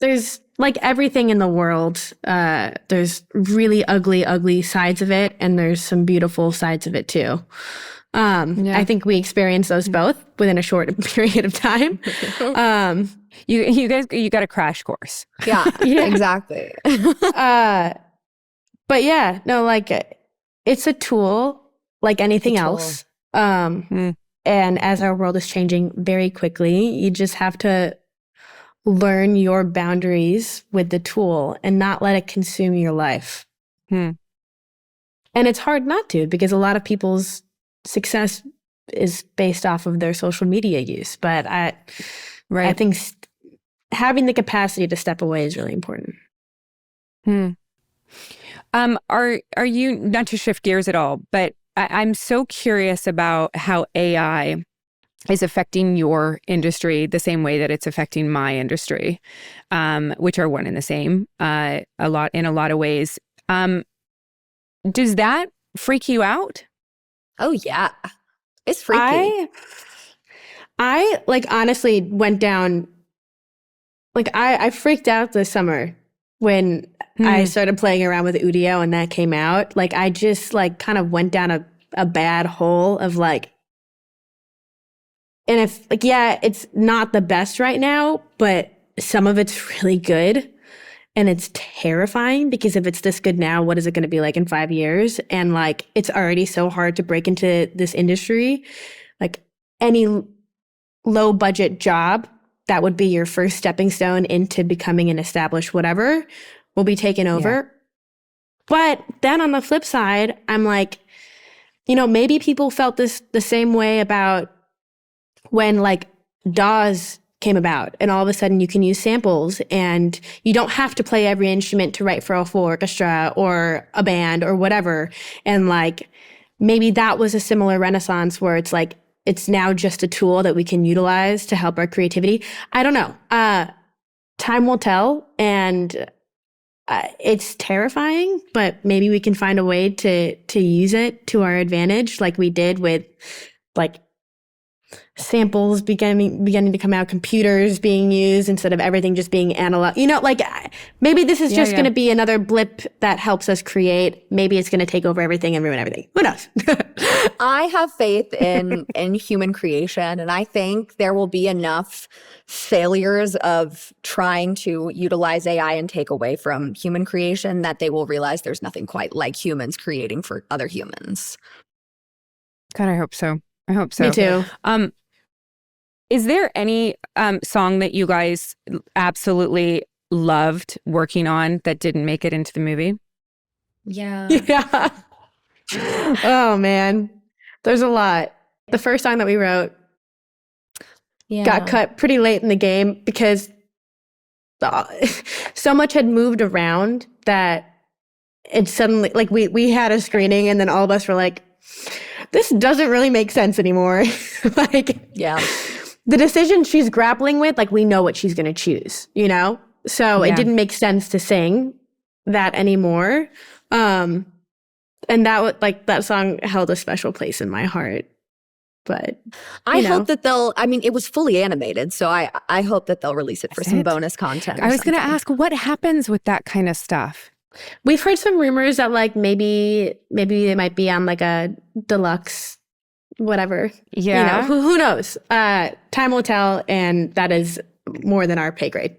there's, like, everything in the world, there's really ugly sides of it, and there's some beautiful sides of it too. I think we experienced those both within a short period of time. You guys got a crash course. Yeah. Exactly. But yeah, no, like, it's a tool like anything else. And as our world is changing very quickly, you just have to learn your boundaries with the tool and not let it consume your life. And it's hard not to, because a lot of people's success is based off of their social media use. But I think having the capacity to step away is really important. Are you, not to shift gears at all, but I'm so curious about how AI is affecting your industry the same way that it's affecting my industry, which are one and the same, in a lot of ways. Does that freak you out? Oh yeah, it's freaky. I like, honestly went down. Like, I freaked out this summer when I started playing around with Udio and that came out. Like, I just, like, kind of went down a bad hole of, like, and if, like, yeah, it's not the best right now, but some of it's really good. And it's terrifying, because if it's this good now, what is it going to be like in 5 years? And, like, it's already so hard to break into this industry. Like, any low budget job that would be your first stepping stone into becoming an established whatever will be taken over. But then on the flip side, I'm like, maybe people felt this the same way about when like DAWs came about and all of a sudden you can use samples and you don't have to play every instrument to write for a full orchestra or a band or whatever. And like, maybe that was a similar renaissance where it's like, it's now just a tool that we can utilize to help our creativity. I don't know. Time will tell. And it's terrifying, but maybe we can find a way to use it to our advantage, like we did with like samples beginning to come out, computers being used instead of everything just being analog. Like maybe this is just going to be another blip that helps us create. Maybe it's going to take over everything and ruin everything. Who knows? I have faith in human creation, and I think there will be enough failures of trying to utilize AI and take away from human creation that they will realize there's nothing quite like humans creating for other humans. God, I hope so. Me too. Is there any song that you guys absolutely loved working on that didn't make it into the movie? Yeah. Yeah. Oh, man. There's a lot. The first song that we wrote got cut pretty late in the game because so much had moved around that it suddenly, like we had a screening and then all of us were like, this doesn't really make sense anymore. The decision she's grappling with, like we know what she's going to choose, So it didn't make sense to sing that anymore. And that song held a special place in my heart. But I hope that it was fully animated, so I hope that they'll release it for some bonus content. I was going to ask, what happens with that kind of stuff? We've heard some rumors that like maybe it might be on like a deluxe whatever. Yeah. Who knows? Time will tell, and that is more than our pay grade.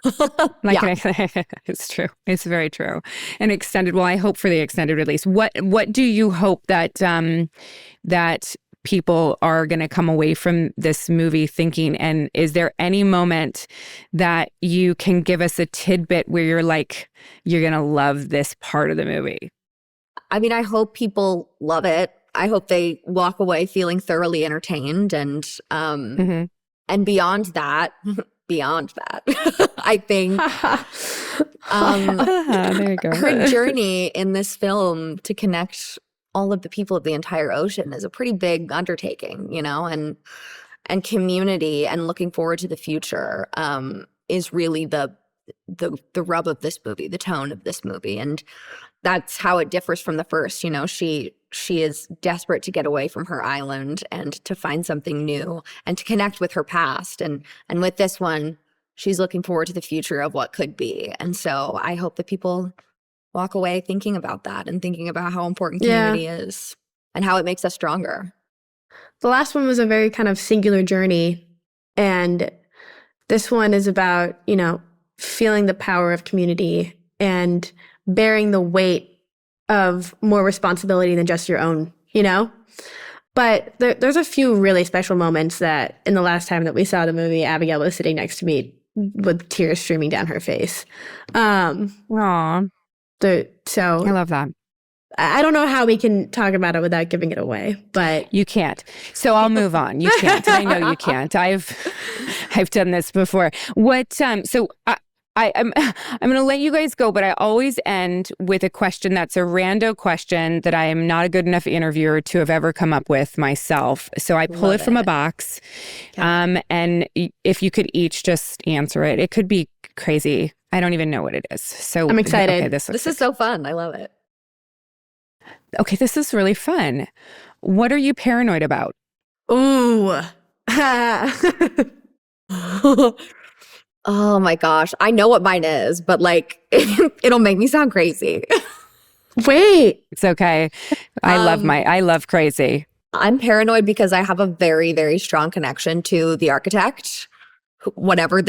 It's true. It's very true. And extended, well, I hope for the extended release. What do you hope that that people are going to come away from this movie thinking? And is there any moment that you can give us a tidbit where you're like, you're going to love this part of the movie? I mean, I hope people love it. I hope they walk away feeling thoroughly entertained and beyond that, I think there you go. her journey in this film to connect all of the people of the entire ocean is a pretty big undertaking, and community and looking forward to the future is really the rub of this movie, the tone of this movie. And that's how it differs from the first. She is desperate to get away from her island and to find something new and to connect with her past. And with this one, she's looking forward to the future of what could be. And so I hope that people walk away thinking about that and thinking about how important community is and how it makes us stronger. The last one was a very kind of singular journey. And this one is about, feeling the power of community and bearing the weight of more responsibility than just your own, But there's a few really special moments that in the last time that we saw the movie, Abigail was sitting next to me with tears streaming down her face. Aww. So I love that. I don't know how we can talk about it without giving it away, but you can't. So I'll move on. You can't. I know you can't. I've done this before. What? So I'm going to let you guys go, but I always end with a question that's a rando question that I am not a good enough interviewer to have ever come up with myself. So I pull it from a box, and if you could each just answer it, it could be crazy. I don't even know what it is. So I'm excited. Okay, this is so fun. I love it. Okay, this is really fun. What are you paranoid about? Ooh. Oh my gosh. I know what mine is, but it'll make me sound crazy. Wait. It's okay. I love crazy. I'm paranoid because I have a very, very strong connection to the architect, whatever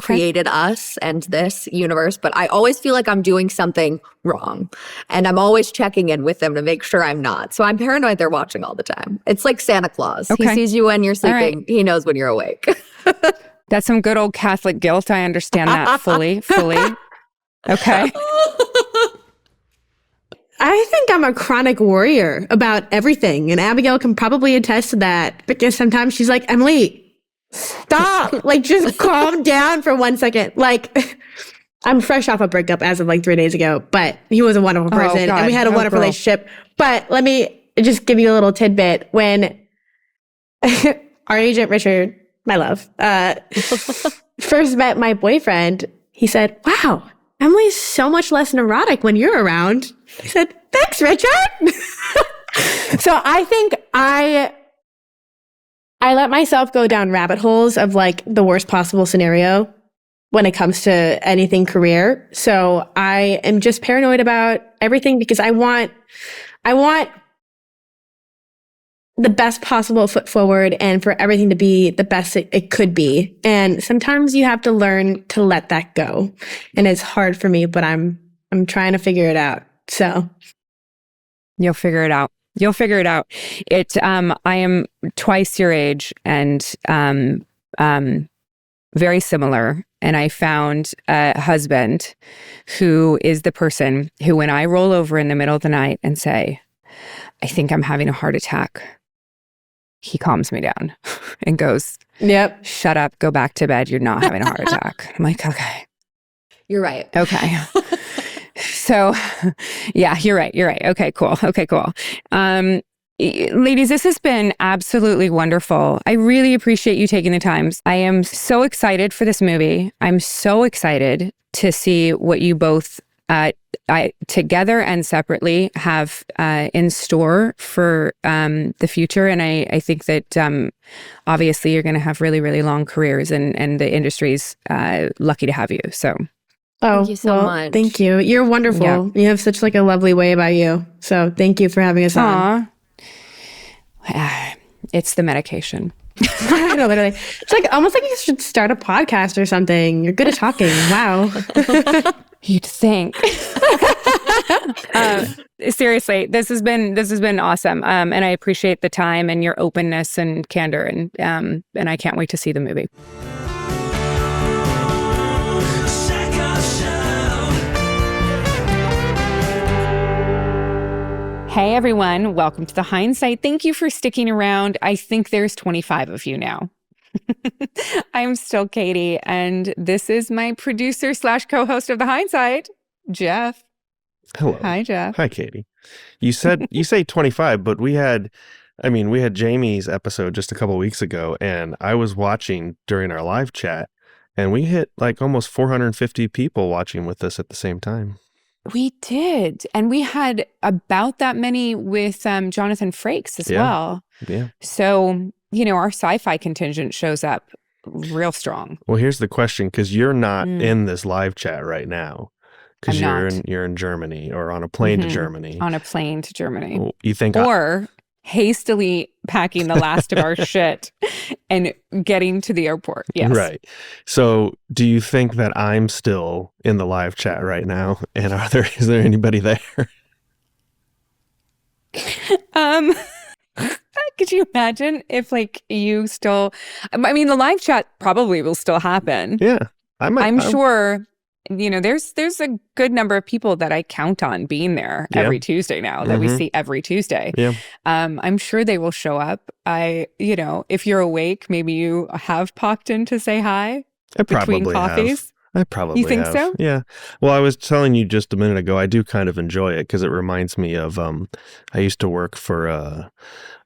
created us and this universe. But I always feel like I'm doing something wrong. And I'm always checking in with them to make sure I'm not. So I'm paranoid they're watching all the time. It's like Santa Claus. Okay. He sees you when you're sleeping. Right. He knows when you're awake. That's some good old Catholic guilt. I understand that fully. Okay. I think I'm a chronic worrier about everything, and Abigail can probably attest to that, because sometimes she's like, Emily, stop, like just calm down for 1 second. Like, I'm fresh off a breakup as of like 3 days ago, but he was a wonderful person and we had a wonderful relationship. But let me just give you a little tidbit. When our agent Richard, my love, first met my boyfriend, he said, wow, Emily's so much less neurotic when you're around. I said, thanks, Richard. So I think I let myself go down rabbit holes of like the worst possible scenario when it comes to anything career. So I am just paranoid about everything because I want the best possible foot forward and for everything to be the best it could be. And sometimes you have to learn to let that go. And it's hard for me, but I'm trying to figure it out. So you'll figure it out. You'll figure it out. I am twice your age and very similar. And I found a husband who is the person who, when I roll over in the middle of the night and say, I think I'm having a heart attack, he calms me down and goes, yep, shut up, go back to bed. You're not having a heart attack. I'm like, okay. You're right. Okay. So yeah, you're right. Okay, cool. Ladies, this has been absolutely wonderful. I really appreciate you taking the time. I am so excited for this movie. I'm so excited to see what you both together and separately have in store for the future. And I think that obviously you're going to have really, really long careers and the industry's lucky to have you. So thank you so much. Thank you. You're wonderful. Yeah. You have such like a lovely way about you. So thank you for having us on. It's the medication. I know, literally. It's like almost like you should start a podcast or something. You're good at talking. Wow. You'd think. Seriously, this has been awesome. And I appreciate the time and your openness and candor, and I can't wait to see the movie. Hey everyone, welcome to the Hindsight. Thank you for sticking around. I think there's 25 of you now. I'm still Katee, and this is my producer / co-host of the Hindsight, Jeff. Hello. Hi, Jeff. Hi, Katee. You say 25, but we had Jamie's episode just a couple weeks ago, and I was watching during our live chat, and we hit like almost 450 people watching with us at the same time. We did. And we had about that many with Jonathan Frakes as well. Yeah. So, our sci-fi contingent shows up real strong. Well, here's the question, because you're not in this live chat right now. Because you're in Germany or on a plane to Germany. On a plane to Germany. Well, you think hastily packing the last of our shit and getting to the airport. Yes. Right. So do you think that I'm still in the live chat right now? And is there anybody there? Could you imagine if you still, the live chat probably will still happen. Yeah. I'm sure. There's a good number of people that I count on being there every Tuesday now that we see every Tuesday. Yeah. I'm sure they will show up. If you're awake, maybe you have popped in to say hi between coffees. I probably You think have. so? Yeah. Well, I was telling you just a minute ago, I do kind of enjoy it because it reminds me of, I used to work for a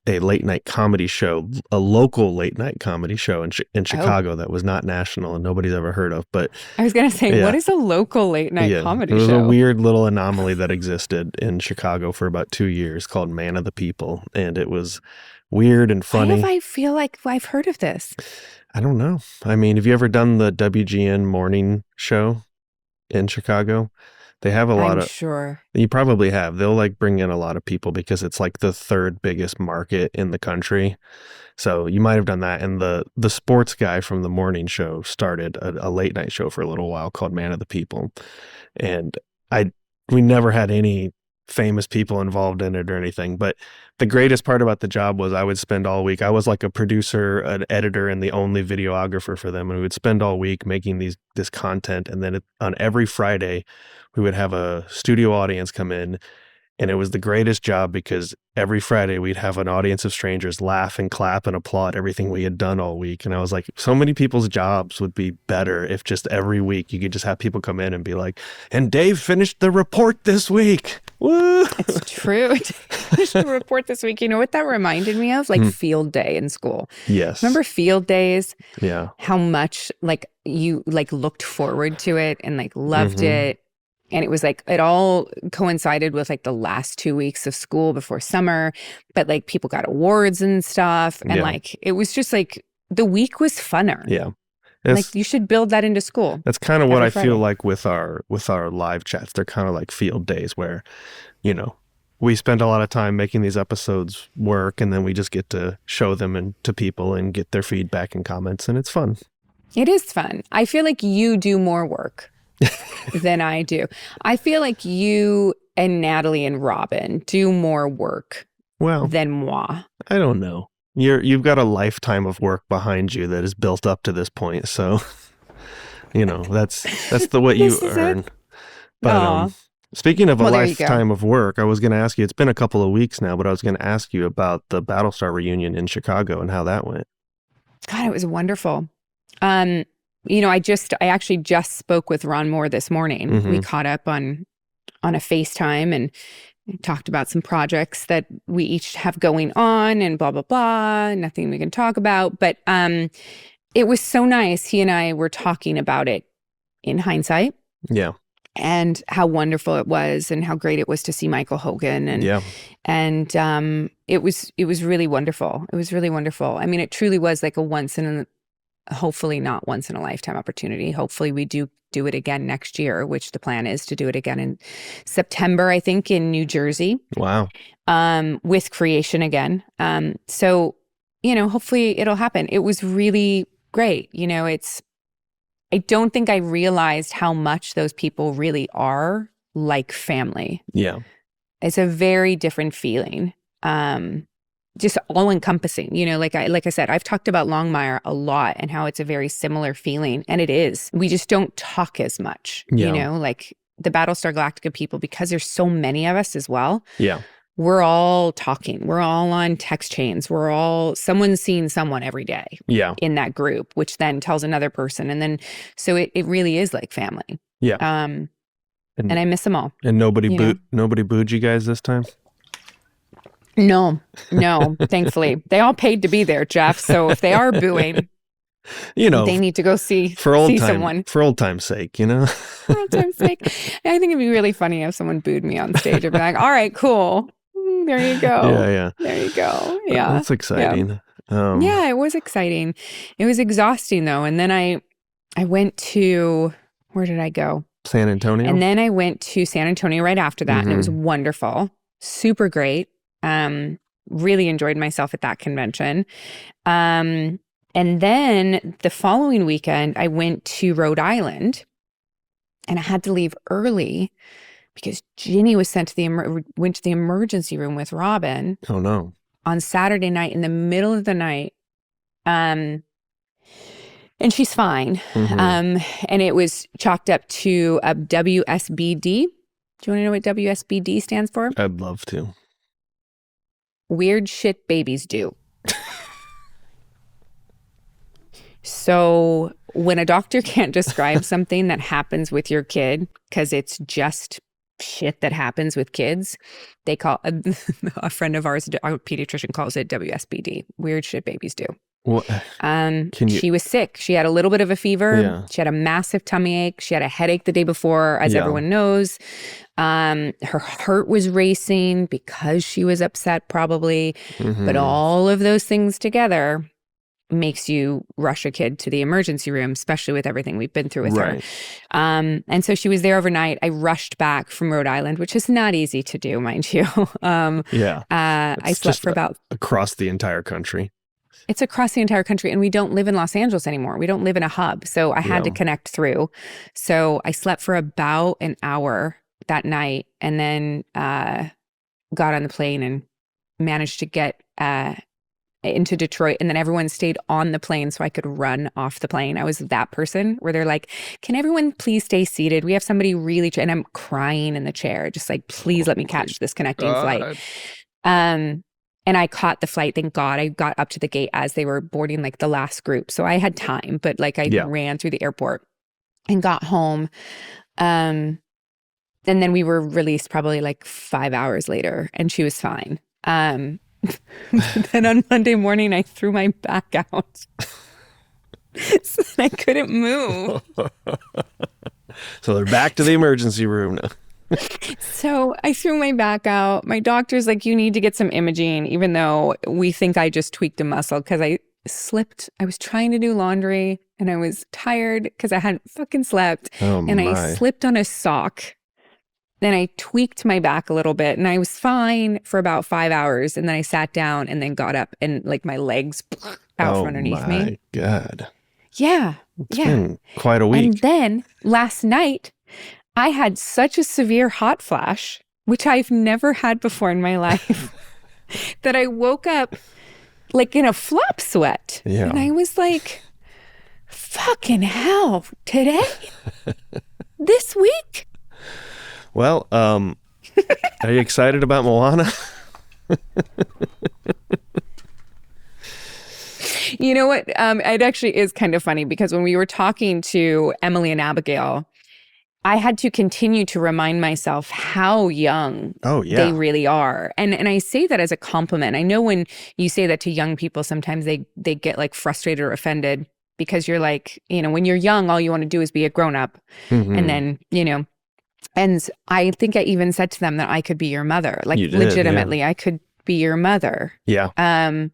late night comedy show, a local late night comedy show in Chicago that was not national and nobody's ever heard of. But I was going to say, what is a local late night comedy show? It was a weird little anomaly that existed in Chicago for about 2 years called Man of the People. And it was weird and funny. Why do I feel like I've heard of this? I don't know. Have you ever done the WGN morning show in Chicago? They have a lot I'm sure. You probably have. They'll bring in a lot of people because it's the third biggest market in the country. So you might have done that. And the sports guy from the morning show started a late night show for a little while called Man of the People. And we never had any famous people involved in it or anything. But the greatest part about the job was I would spend all week. I was like a producer, an editor, and the only videographer for them. And we would spend all week making this content. And then on every Friday, we would have a studio audience come in And it was the greatest job because every Friday we'd have an audience of strangers laugh and clap and applaud everything we had done all week. And I was like, so many people's jobs would be better if just every week you could just have people come in and be like, and Dave finished the report this week. Woo! It's true. Finished the report this week. You know what that reminded me of? Like field day in school. Yes. Remember field days? Yeah. How much like you like looked forward to it and like loved it. And it was like, it all coincided with like the last 2 weeks of school before summer, but like people got awards and stuff. And like, it was just like, the week was funner. Yeah. Like you should build that into school. That's kind of what I Friday. feel like with our live chats. They're kind of like field days where, you know, we spend a lot of time making these episodes work and then we just get to show them and to people and get their feedback and comments, and it's fun. It is fun. I feel like you do more work than I do. I feel like you and Natalie and Robin do more work than moi. I don't know. You've got a lifetime of work behind you that is built up to this point, so you know that's the what you earn. But speaking of a lifetime of work, I was going to ask you. It's been a couple of weeks now, but I was going to ask you about the Battlestar reunion in Chicago and how that went. God, it was wonderful. You know, I actually just spoke with Ron Moore this morning. We caught up on a FaceTime and talked about some projects that we each have going on and blah, blah, blah. Nothing we can talk about. But it was so nice. He and I were talking about it in hindsight. Yeah. And how wonderful it was and how great it was to see Michael Hogan. And it was really wonderful. It was really wonderful. I mean, it truly was like hopefully not once in a lifetime opportunity. Hopefully we do it again next year, which the plan is to do it again in September, I think, in New Jersey. Wow. With Creation again. So, you know, hopefully it'll happen. It was really great. You know, I don't think I realized how much those people really are like family. Yeah. It's a very different feeling. Just all encompassing, you know, like I said, I've talked about Longmire a lot and how it's a very similar feeling. And it is. We just don't talk as much, you know, like the Battlestar Galactica people, because there's so many of us as well. Yeah. We're all talking. We're all on text chains. Someone's seeing someone every day in that group, which then tells another person. And then, so it really is like family. Yeah. And I miss them all. And nobody booed you guys this time? No, thankfully. They all paid to be there, Jeff. So if they are booing, you know, they need to go see someone. For old time's sake, you know? For old time's sake. I think it'd be really funny if someone booed me on stage. I'd be like, all right, cool. There you go. Yeah. There you go. Yeah. That's exciting. Yeah, it was exciting. It was exhausting, though. And then I went to, where did I go? San Antonio. And then I went to San Antonio right after that. And it was wonderful. Super great. Really enjoyed myself at that convention. And then the following weekend, I went to Rhode Island and I had to leave early because Ginny was sent to went to the emergency room with Robin. Oh, no. On Saturday night in the middle of the night. And she's fine. And it was chalked up to a WSBD. Do you want to know what WSBD stands for? I'd love to. Weird shit babies do. So when a doctor can't describe something that happens with your kid because it's just shit that happens with kids, they call a friend of ours, our pediatrician, calls it WSBD. Weird shit babies do. What? She was sick. She had a little bit of a fever. Yeah. She had a massive tummy ache. She had a headache the day before, as everyone knows. Her heart was racing because she was upset, probably. But all of those things together makes you rush a kid to the emergency room, especially with everything we've been through with her. And so she was there overnight. I rushed back from Rhode Island, which is not easy to do, mind you. I slept for about across the entire country. It's across the entire country, and we don't live in Los Angeles anymore. We don't live in a hub, so I had to connect through. So I slept for about an hour that night, and then got on the plane and managed to get into Detroit, and then everyone stayed on the plane so I could run off the plane. I was that person where they're like, can everyone please stay seated? We have somebody really, and I'm crying in the chair, just like, please let me catch this connecting flight. And I caught the flight. Thank God. I got up to the gate as they were boarding like the last group. So I had time, but like I ran through the airport and got home. And then we were released probably like 5 hours later, and she was fine. Then on Monday morning, I threw my back out. So I couldn't move. So they're back to the emergency room now. So I threw my back out. My doctor's like, you need to get some imaging, even though we think I just tweaked a muscle because I slipped. I was trying to do laundry and I was tired because I hadn't fucking slept. I slipped on a sock. Then I tweaked my back a little bit and I was fine for about 5 hours. And then I sat down and then got up and like my legs out from underneath me. Oh my God. Yeah. It's been quite a week. And then last night, I had such a severe hot flash, which I've never had before in my life, that I woke up like in a flop sweat. Yeah. And I was like, fucking hell, today? This week? Well, are you excited about Moana? You know what? It actually is kind of funny because when we were talking to Emily and Abigail, I had to continue to remind myself how young they really are. And I say that as a compliment. I know when you say that to young people, sometimes they get like frustrated or offended because you're like, you know, when you're young, all you want to do is be a grown up. Mm-hmm. And then, you know, and I think I even said to them that I could be your mother. Like legitimately, I could be your mother. Yeah. And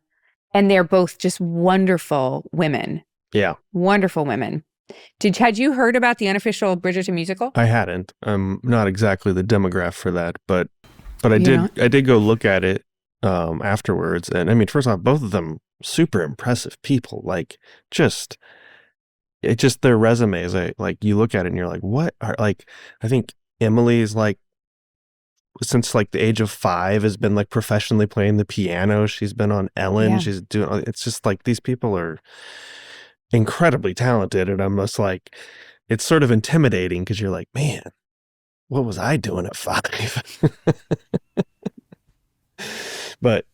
they're both just wonderful women. Yeah. Wonderful women. Had you heard about the unofficial Bridgerton musical? I hadn't. I'm not exactly the demographic for that, but I did go look at it afterwards. And I mean, first off, both of them super impressive people. Like just their resumes. Like you look at it and you're like, what are like? I think Emily's like since like the age of 5 has been like professionally playing the piano. She's been on Ellen. Yeah. She's doing. It's just like these people are incredibly talented, and I'm just like, it's sort of intimidating because you're like, man, what was I doing at 5? But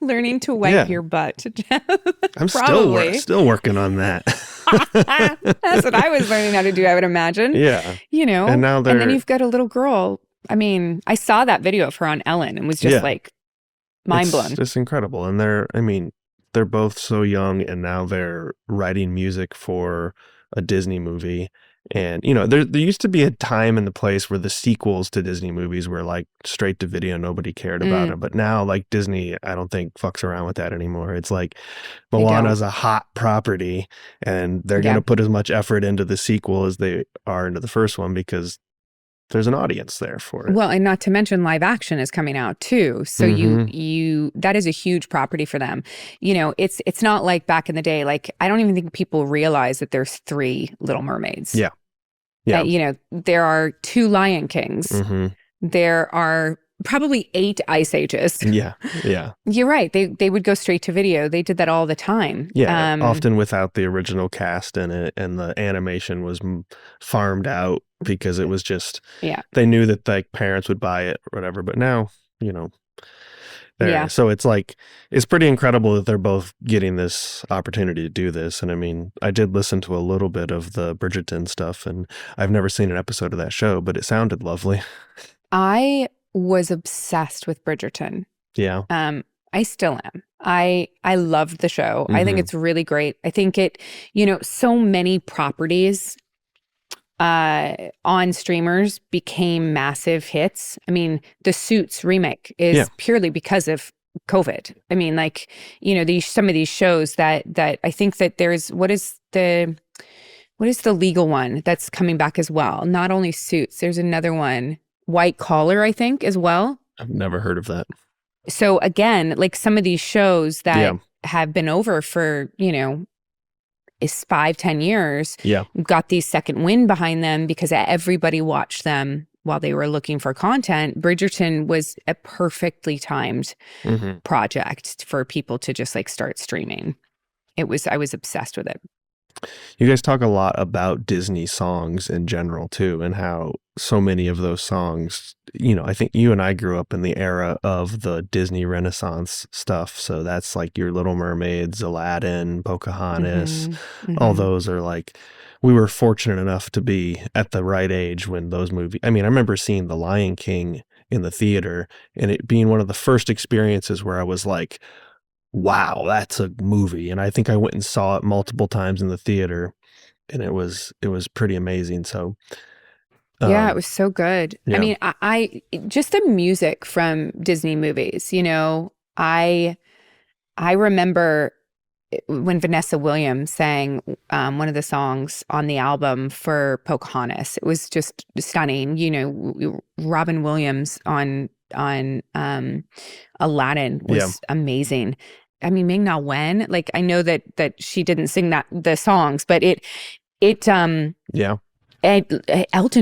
learning to wipe your butt. I'm still working on that. That's what I was learning how to do, I would imagine. Yeah. You know, and then you've got a little girl. I mean, I saw that video of her on Ellen and was just like mind blown. It's just incredible. And they're both so young, and now they're writing music for a Disney movie. And, you know, there used to be a time and the place where the sequels to Disney movies were like straight to video. Nobody cared about it. But now like Disney, I don't think fucks around with that anymore. It's like Moana's a hot property, and they're going to put as much effort into the sequel as they are into the first one because there's an audience there for it. Well, and not to mention live action is coming out too. So you that is a huge property for them. You know, it's not like back in the day. Like I don't even think people realize that there's 3 Little Mermaids. Yeah. Yeah. You know, there are 2 Lion Kings. Mm-hmm. There are probably 8 Ice Ages. Yeah. Yeah. You're right. They would go straight to video. They did that all the time. Yeah. Often without the original cast in it, and the animation was farmed out because it was just, they knew that like parents would buy it or whatever. But now, you know, so it's like, it's pretty incredible that they're both getting this opportunity to do this. And I mean, I did listen to a little bit of the Bridgerton stuff, and I've never seen an episode of that show, but it sounded lovely. I was obsessed with Bridgerton. Yeah. I still am. I loved the show. Mm-hmm. I think it's really great. I think it, you know, so many properties on streamers became massive hits. I mean, the Suits remake is purely because of COVID. I mean, like, you know, some of these shows that I think that there's what is the legal one that's coming back as well? Not only Suits, there's another one, White Collar, I think, as well. I've never heard of that. So again, like some of these shows that have been over for, you know, is 5-10 years, got these second wind behind them because everybody watched them while they were looking for content, Bridgerton was a perfectly timed project for people to just like start streaming. I was obsessed with it. You guys talk a lot about Disney songs in general too, and how so many of those songs, I think you and I grew up in the era of the Disney Renaissance stuff. So that's like your Little Mermaids, Aladdin, Pocahontas, all those are like, we were fortunate enough to be at the right age when those movies, I remember seeing The Lion King in the theater and it being one of the first experiences where I was like, wow, that's a movie. And I think I went and saw it multiple times in the theater and it was pretty amazing. So yeah, it was so good. Yeah. I just the music from Disney movies, I remember when Vanessa Williams sang one of the songs on the album for Pocahontas. It was just stunning. Robin Williams on Aladdin was amazing. Ming-Na Wen, like I know that she didn't sing the songs, but Elton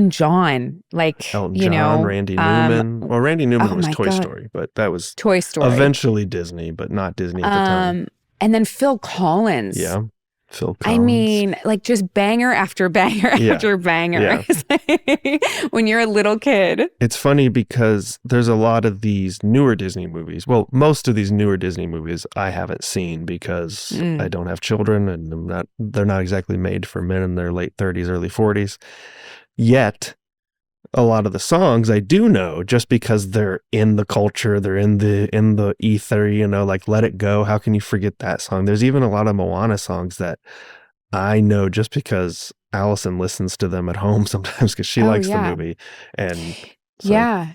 John, Randy Newman. Well, Randy Newman was Toy God. Story, but that was Toy Story. Eventually Disney, but not Disney at the time. And then Phil Collins. Yeah, Phil Collins. Just banger after banger after banger. Yeah. When you're a little kid. It's funny because there's a lot of these newer Disney movies. Well, most of these newer Disney movies I haven't seen because I don't have children and they're not exactly made for men in their late 30s, early 40s. Yet, a lot of the songs I do know just because they're in the culture, they're in the ether, like Let It Go. How can you forget that song? There's even a lot of Moana songs that I know just because Allison listens to them at home sometimes because she likes the movie. And so. Yeah,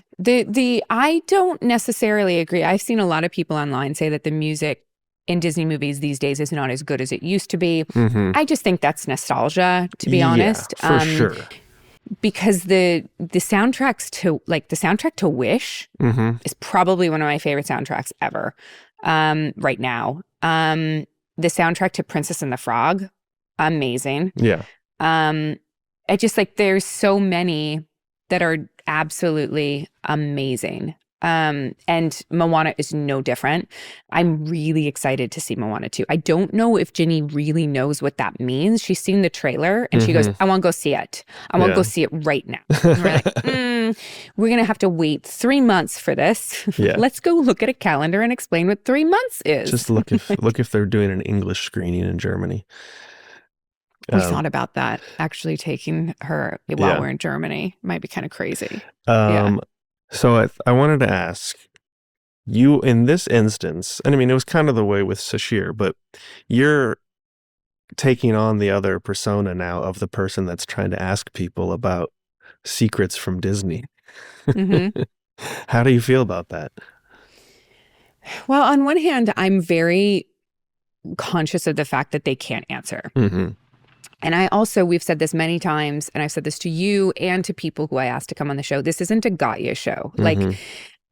I don't necessarily agree. I've seen a lot of people online say that the music in Disney movies these days is not as good as it used to be. I just think that's nostalgia, to be honest. For sure. Because the soundtrack to Wish is probably one of my favorite soundtracks ever right now. The soundtrack to Princess and the Frog, amazing. Yeah. I just there's so many that are absolutely amazing. And Moana is no different. I'm really excited to see Moana 2. I don't know if Ginny really knows what that means. She's seen the trailer and she goes, I want to go see it. I want to go see it right now. And we're like, we're going to have to wait 3 months for this. Yeah. Let's go look at a calendar and explain what 3 months is. Just look if they're doing an English screening in Germany. We thought about that, actually taking her while we're in Germany. Might be kind of crazy. So I wanted to ask you in this instance, and it was kind of the way with Sashir, but you're taking on the other persona now of the person that's trying to ask people about secrets from Disney. How do you feel about that? Well, on one hand, I'm very conscious of the fact that they can't answer. And we've said this many times, and I've said this to you and to people who I asked to come on the show. This isn't a got ya show.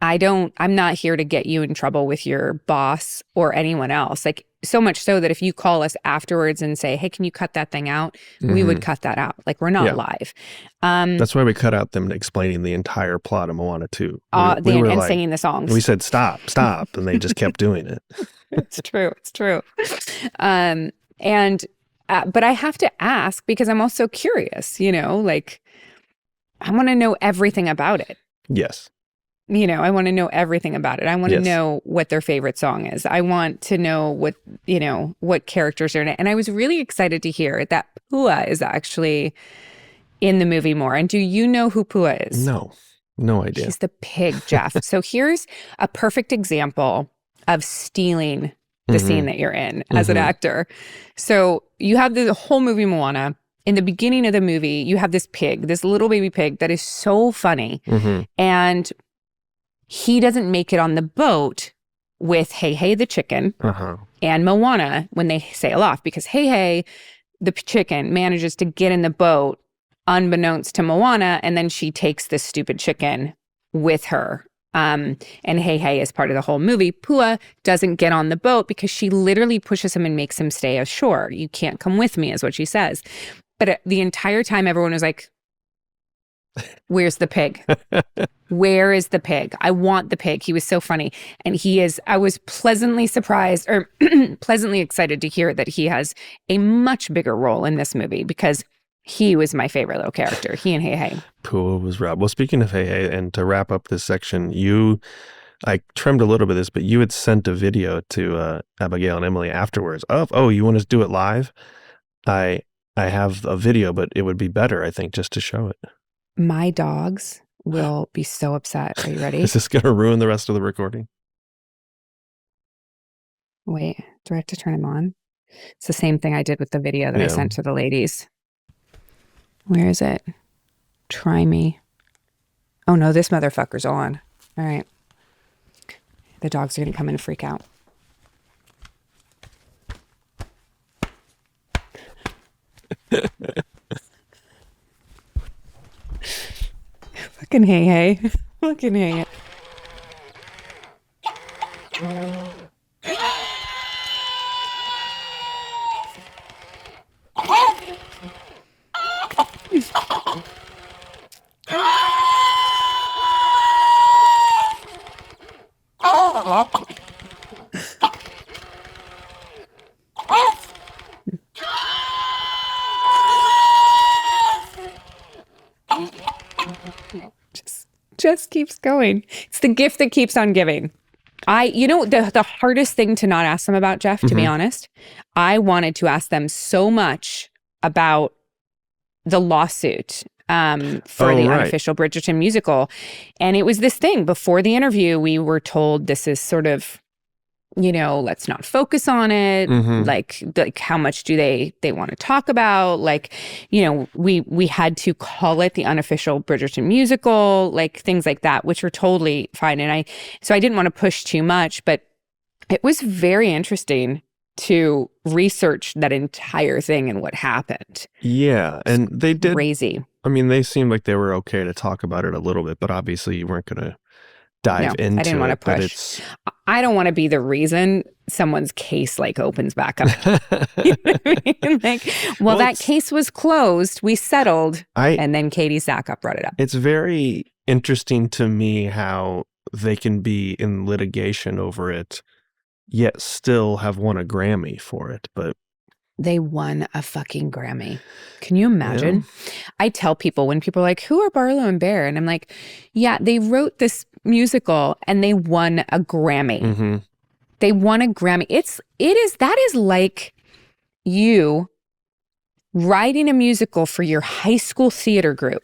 I'm not here to get you in trouble with your boss or anyone else. So much so that if you call us afterwards and say, hey, can you cut that thing out? We would cut that out. We're not live. That's why we cut out them explaining the entire plot of Moana 2. And singing the songs. We said, stop. And they just kept doing it. It's true. But I have to ask because I'm also curious, I want to know everything about it. Yes. I want to know everything about it. I want to know what their favorite song is. I want to know what characters are in it. And I was really excited to hear that Pua is actually in the movie more. And do you know who Pua is? No idea. He's the pig, Jeff. So here's a perfect example of stealing the scene that you're in as an actor. So you have the whole movie Moana. In the beginning of the movie, you have this pig, this little baby pig that is so funny. And he doesn't make it on the boat with Hey Hey the chicken and Moana when they sail off because Hey Hey the chicken manages to get in the boat unbeknownst to Moana, and then she takes this stupid chicken with her. And Hey Hey is part of the whole movie. Pua doesn't get on the boat because she literally pushes him and makes him stay ashore. You can't come with me is what she says. But the entire time everyone was like, Where's the pig? Where is the pig? I want the pig. He was so funny. And I was pleasantly surprised or pleasantly excited to hear that he has a much bigger role in this movie because he was my favorite little character. He and Hey Hey. Cool was Rob. Well, speaking of Hey Hey, and to wrap up this section, I trimmed a little bit of this, but you had sent a video to Abigail and Emily afterwards of, you want to do it live? I have a video, but it would be better, I think, just to show it. My dogs will be so upset. Are you ready? Is this going to ruin the rest of the recording? Wait, do I have to turn him on? It's the same thing I did with the video that I sent to the ladies. Where is it? Try me. Oh no, this motherfucker's on. All right. The dogs are going to come in and freak out. Fucking Hey Hey. Fucking Hey Hey. Just keeps going. It's the gift that keeps on giving. The hardest thing to not ask them about, Jeff, to be honest, I wanted to ask them so much about the lawsuit for the Unofficial Bridgerton musical. And it was this thing. Before the interview, we were told this is sort of, let's not focus on it. Like how much do they want to talk about? Like, we had to call it the Unofficial Bridgerton musical, like things like that, which were totally fine. And so I didn't want to push too much, but it was very interesting to research that entire thing and what happened. Yeah. And they did. Crazy. I mean, they seemed like they were okay to talk about it a little bit, but obviously you weren't going to dive into it. I didn't want to push. I don't want to be the reason someone's case opens back up. You know what I mean? That case was closed. We settled. And then Katee Sackhoff brought it up. It's very interesting to me how they can be in litigation over it, yet still have won a Grammy for it. But they won a fucking Grammy. Can you imagine? Yeah. I tell people when people are like, who are Barlow and Bear? And I'm like, yeah, they wrote this musical and they won a Grammy. They won a Grammy. That is like you writing a musical for your high school theater group.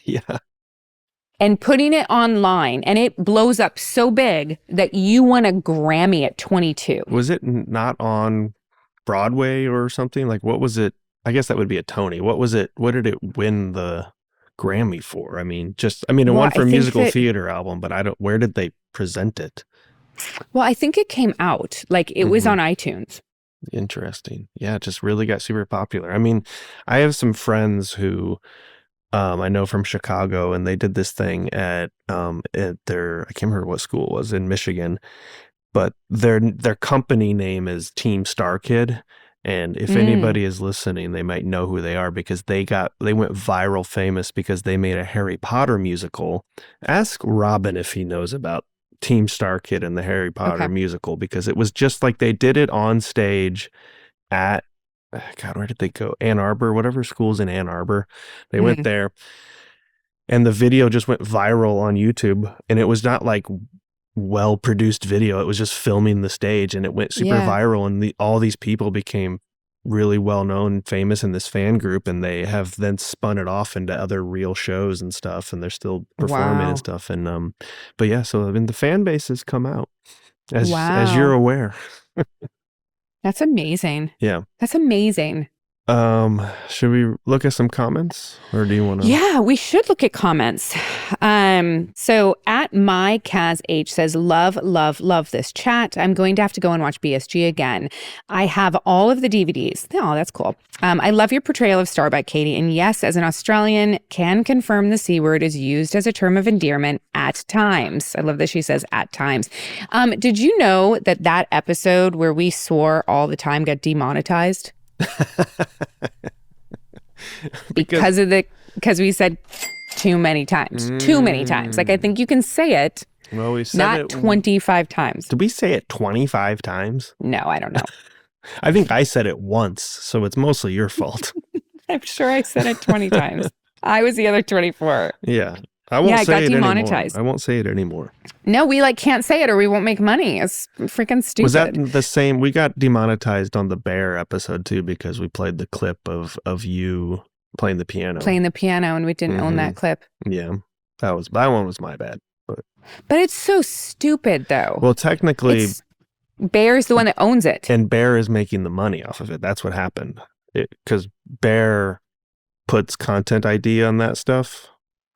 Yeah. And putting it online and it blows up so big that you won a Grammy at 22. Was it not on Broadway or something? Like, what was it? I guess that would be a Tony. What was it? What did it win the Grammy for? It won for a musical theater album, but where did they present it? Well, I think it came out. It was on iTunes. Interesting. Yeah, it just really got super popular. I mean, I have some friends who I know from Chicago, and they did this thing at their, I can't remember what school it was, in Michigan, but their company name is Team Star Kid. And if anybody is listening, they might know who they are because they went viral famous because they made a Harry Potter musical. Ask Robin if he knows about Team Star Kid and the Harry Potter musical, because it was just like they did it on stage at, God, where did they go? Ann Arbor, whatever school's in Ann Arbor. They went there and the video just went viral on YouTube, and it was not well-produced video. It was just filming the stage, and it went super viral, and all these people became really well-known, famous in this fan group, and they have then spun it off into other real shows and stuff, and they're still performing and stuff. And but yeah, so the fan base has come out, as you're aware. That's amazing. Yeah. That's amazing. Should we look at some comments, or do you want to? Yeah, we should look at comments. So at my Kaz H says, love this chat. I'm going to have to go and watch BSG again. I have all of the DVDs. Oh, that's cool. I love your portrayal of Starbuck, Katee. And yes, as an Australian, can confirm the C word is used as a term of endearment at times. I love that she says at times. Did you know that episode where we swore all the time got demonetized? because we said too many times. Too many times. Like, I think you can say it, Well, we said not it 25 times. Did we say it 25 times? No, I don't know. I think I said it once, so it's mostly your fault. I'm sure I said it 20 times. I was the other 24. Yeah. I won't it say got it demonetized. anymore. I won't say it anymore. No, we like can't say it or we won't make money. It's freaking stupid. Was that the same? We got demonetized on the Bear episode too because we played the clip of you playing the piano. Playing the piano and we didn't own that clip. Yeah. That one was my bad. But it's so stupid though. Well, technically Bear's the one that owns it. And Bear is making the money off of it. That's what happened. Because Bear puts content ID on that stuff.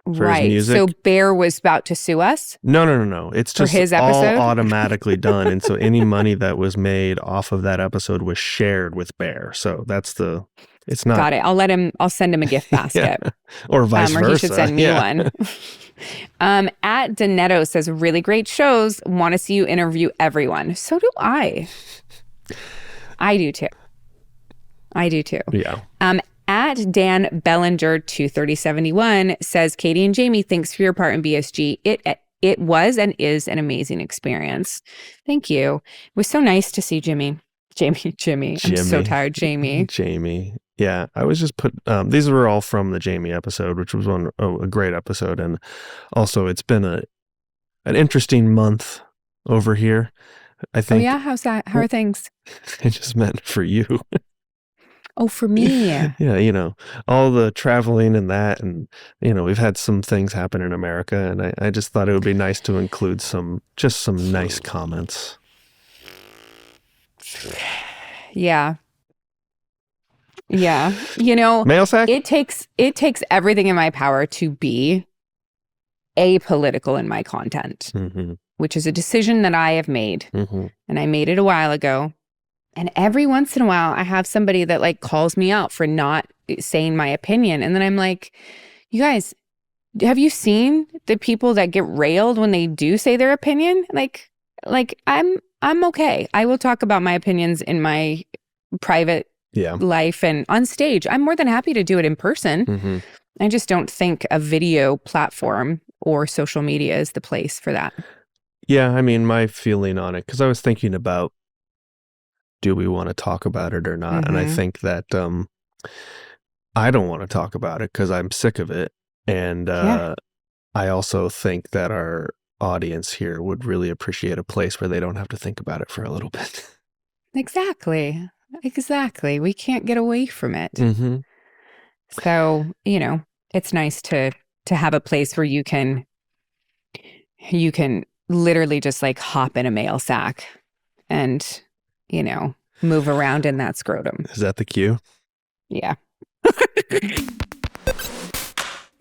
For his music. So Bear was about to sue us? No. It's just his all episode? automatically done. And so any money that was made off of that episode was shared with Bear. So it's not. Got it. I'll send him a gift basket. Yeah. Or vice versa. Or he should send me one. At Donetto says, really great shows. Want to see you interview everyone. So do I. I do too. Yeah. At Dan Bellinger 23071 says, Katee and Jamie, thanks for your part in BSG. It was and is an amazing experience. Thank you. It was so nice to see Jimmy. I'm so tired, Jamie. Jamie. Yeah, I was just these were all from the Jamie episode, which was a great episode. And also it's been an interesting month over here. I think. Oh yeah? How's that? How are things? I just meant for you. Oh, for me. Yeah, all the traveling and that, and, we've had some things happen in America, and I just thought it would be nice to include some nice comments. Yeah. Mail sack? It takes everything in my power to be apolitical in my content, which is a decision that I have made. And I made it a while ago. And every once in a while, I have somebody that like calls me out for not saying my opinion. And then I'm like, you guys, have you seen the people that get railed when they do say their opinion? Like I'm okay. I will talk about my opinions in my private life and on stage. I'm more than happy to do it in person. I just don't think a video platform or social media is the place for that. Yeah, I mean, my feeling on it, because I was thinking about, do we want to talk about it or not? And I think that I don't want to talk about it because I'm sick of it. And I also think that our audience here would really appreciate a place where they don't have to think about it for a little bit. Exactly. We can't get away from it. So, it's nice to have a place where you can literally just like hop in a mail sack and move around in that scrotum. Is that the cue? Yeah.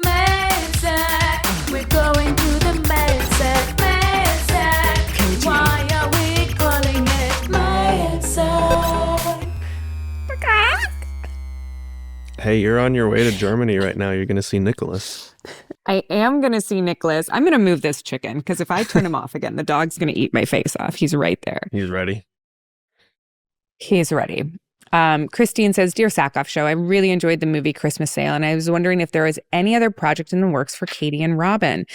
Mail sack. We're going to the mail sack. Mail sack. Why are we calling it mail sack? Hey, you're on your way to Germany right now. You're going to see Nicholas. I am going to see Nicholas. I'm going to move this chicken because if I turn him off again, the dog's going to eat my face off. He's right there. He's ready. He's ready. Christine says, Dear Sackhoff Show, I really enjoyed the movie Christmas Sale, and I was wondering if there was any other project in the works for Katee and Robin.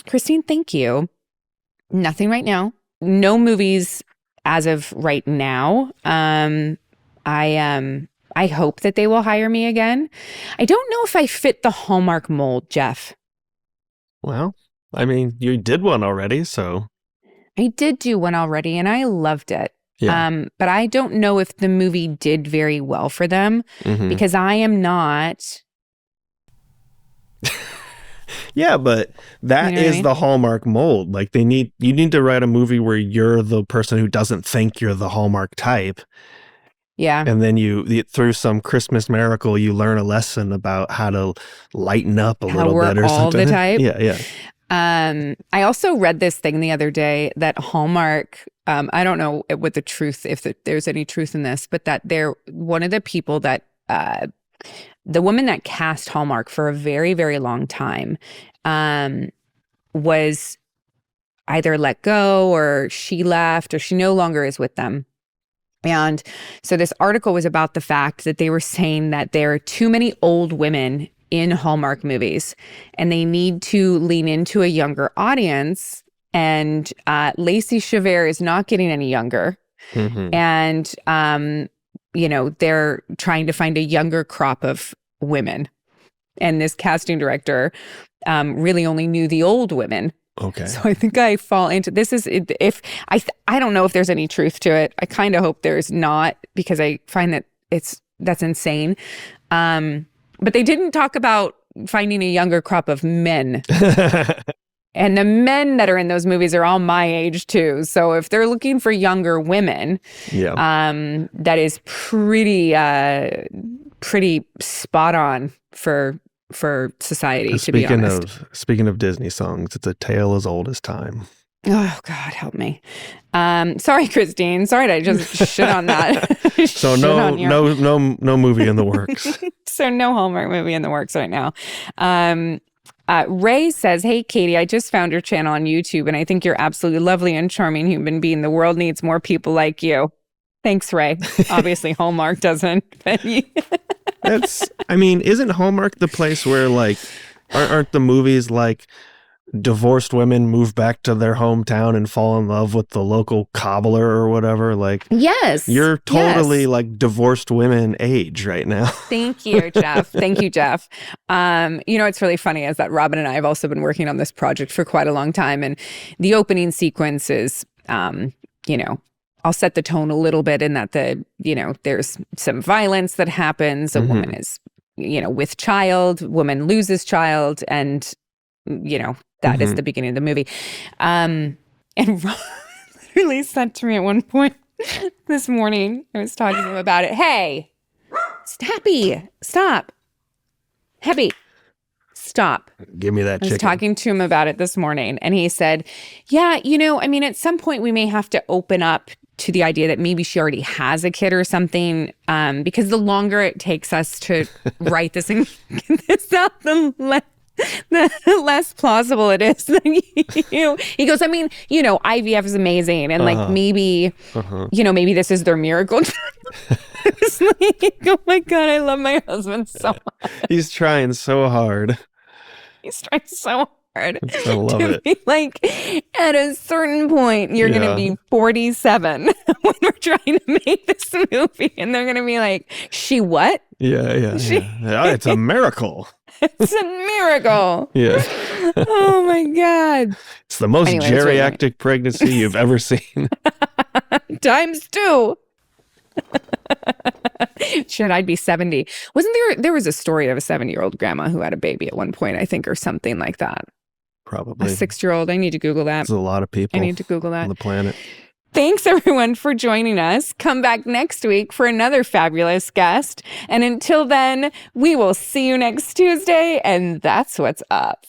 Christine, thank you. Nothing right now. No movies as of right now. I hope that they will hire me again. I don't know if I fit the Hallmark mold, Jeff. Well, I mean, you did one already, so. I did do one already, and I loved it. Yeah. But I don't know if the movie did very well for them because I am not. Yeah, but that is the Hallmark mold. Like you need to write a movie where you're the person who doesn't think you're the Hallmark type. Yeah. And then through some Christmas miracle, you learn a lesson about how to lighten up a little bit or all something. The type. Yeah. I also read this thing the other day that Hallmark, I don't know what the truth, if there's any truth in this, but that they're one of the people that, the woman that cast Hallmark for a very, very long time, was either let go or she left or she no longer is with them. And so this article was about the fact that they were saying that there are too many old women in Hallmark movies, and they need to lean into a younger audience. And Lacey Chavert is not getting any younger. Mhm. And, they're trying to find a younger crop of women. And this casting director really only knew the old women. Okay. So I think I fall into this. I don't know if there's any truth to it. I kind of hope there's not, because I find that that's insane. But they didn't talk about finding a younger crop of men. And the men that are in those movies are all my age too. So if they're looking for younger women, that is pretty spot on for society, to be honest. Speaking of Disney songs, it's a tale as old as time. Oh God, help me. Sorry, Christine. Sorry to just shit on that. So no movie in the works. So no Hallmark movie in the works right now. Ray says, "Hey, Katee, I just found your channel on YouTube, and I think you're absolutely lovely and charming human being. The world needs more people like you." Thanks, Ray. Obviously, Hallmark doesn't. Isn't Hallmark the place where, like, aren't the movies like divorced women move back to their hometown and fall in love with the local cobbler or whatever? Like, yes, you're totally like divorced women age right now. Thank you, Jeff. Thank you, Jeff. What's really funny is that Robin and I have also been working on this project for quite a long time, and the opening sequence is, I'll set the tone a little bit in that there's some violence that happens. A woman is, with child, woman loses child, and that is the beginning of the movie. And Rob literally said to me at one point this morning, I was talking to him about it. Hey, Happy, stop. Happy, stop. Give me that chicken. I was talking to him about it this morning, and he said, yeah, at some point we may have to open up to the idea that maybe she already has a kid or something, because the longer it takes us to write this and get this out, the less plausible it is. He goes, IVF is amazing, and maybe this is their miracle. It's like, oh my God, I love my husband so much. He's trying so hard. He's trying so hard. I love it. Be like, at a certain point, you're going to be 47 when we're trying to make this movie, and they're going to be like, she what? Yeah. It's a miracle. It's a miracle. Yeah. Oh my God. It's the most geriatric pregnancy you've ever seen. Times 2. Shit, I'd be 70. Wasn't there was a story of a 70-year-old grandma who had a baby at one point, I think, or something like that. Probably. A 6-year-old. I need to Google that. There's a lot of people. I need to Google that. On the planet. Thanks, everyone, for joining us. Come back next week for another fabulous guest. And until then, we will see you next Tuesday, and that's what's up.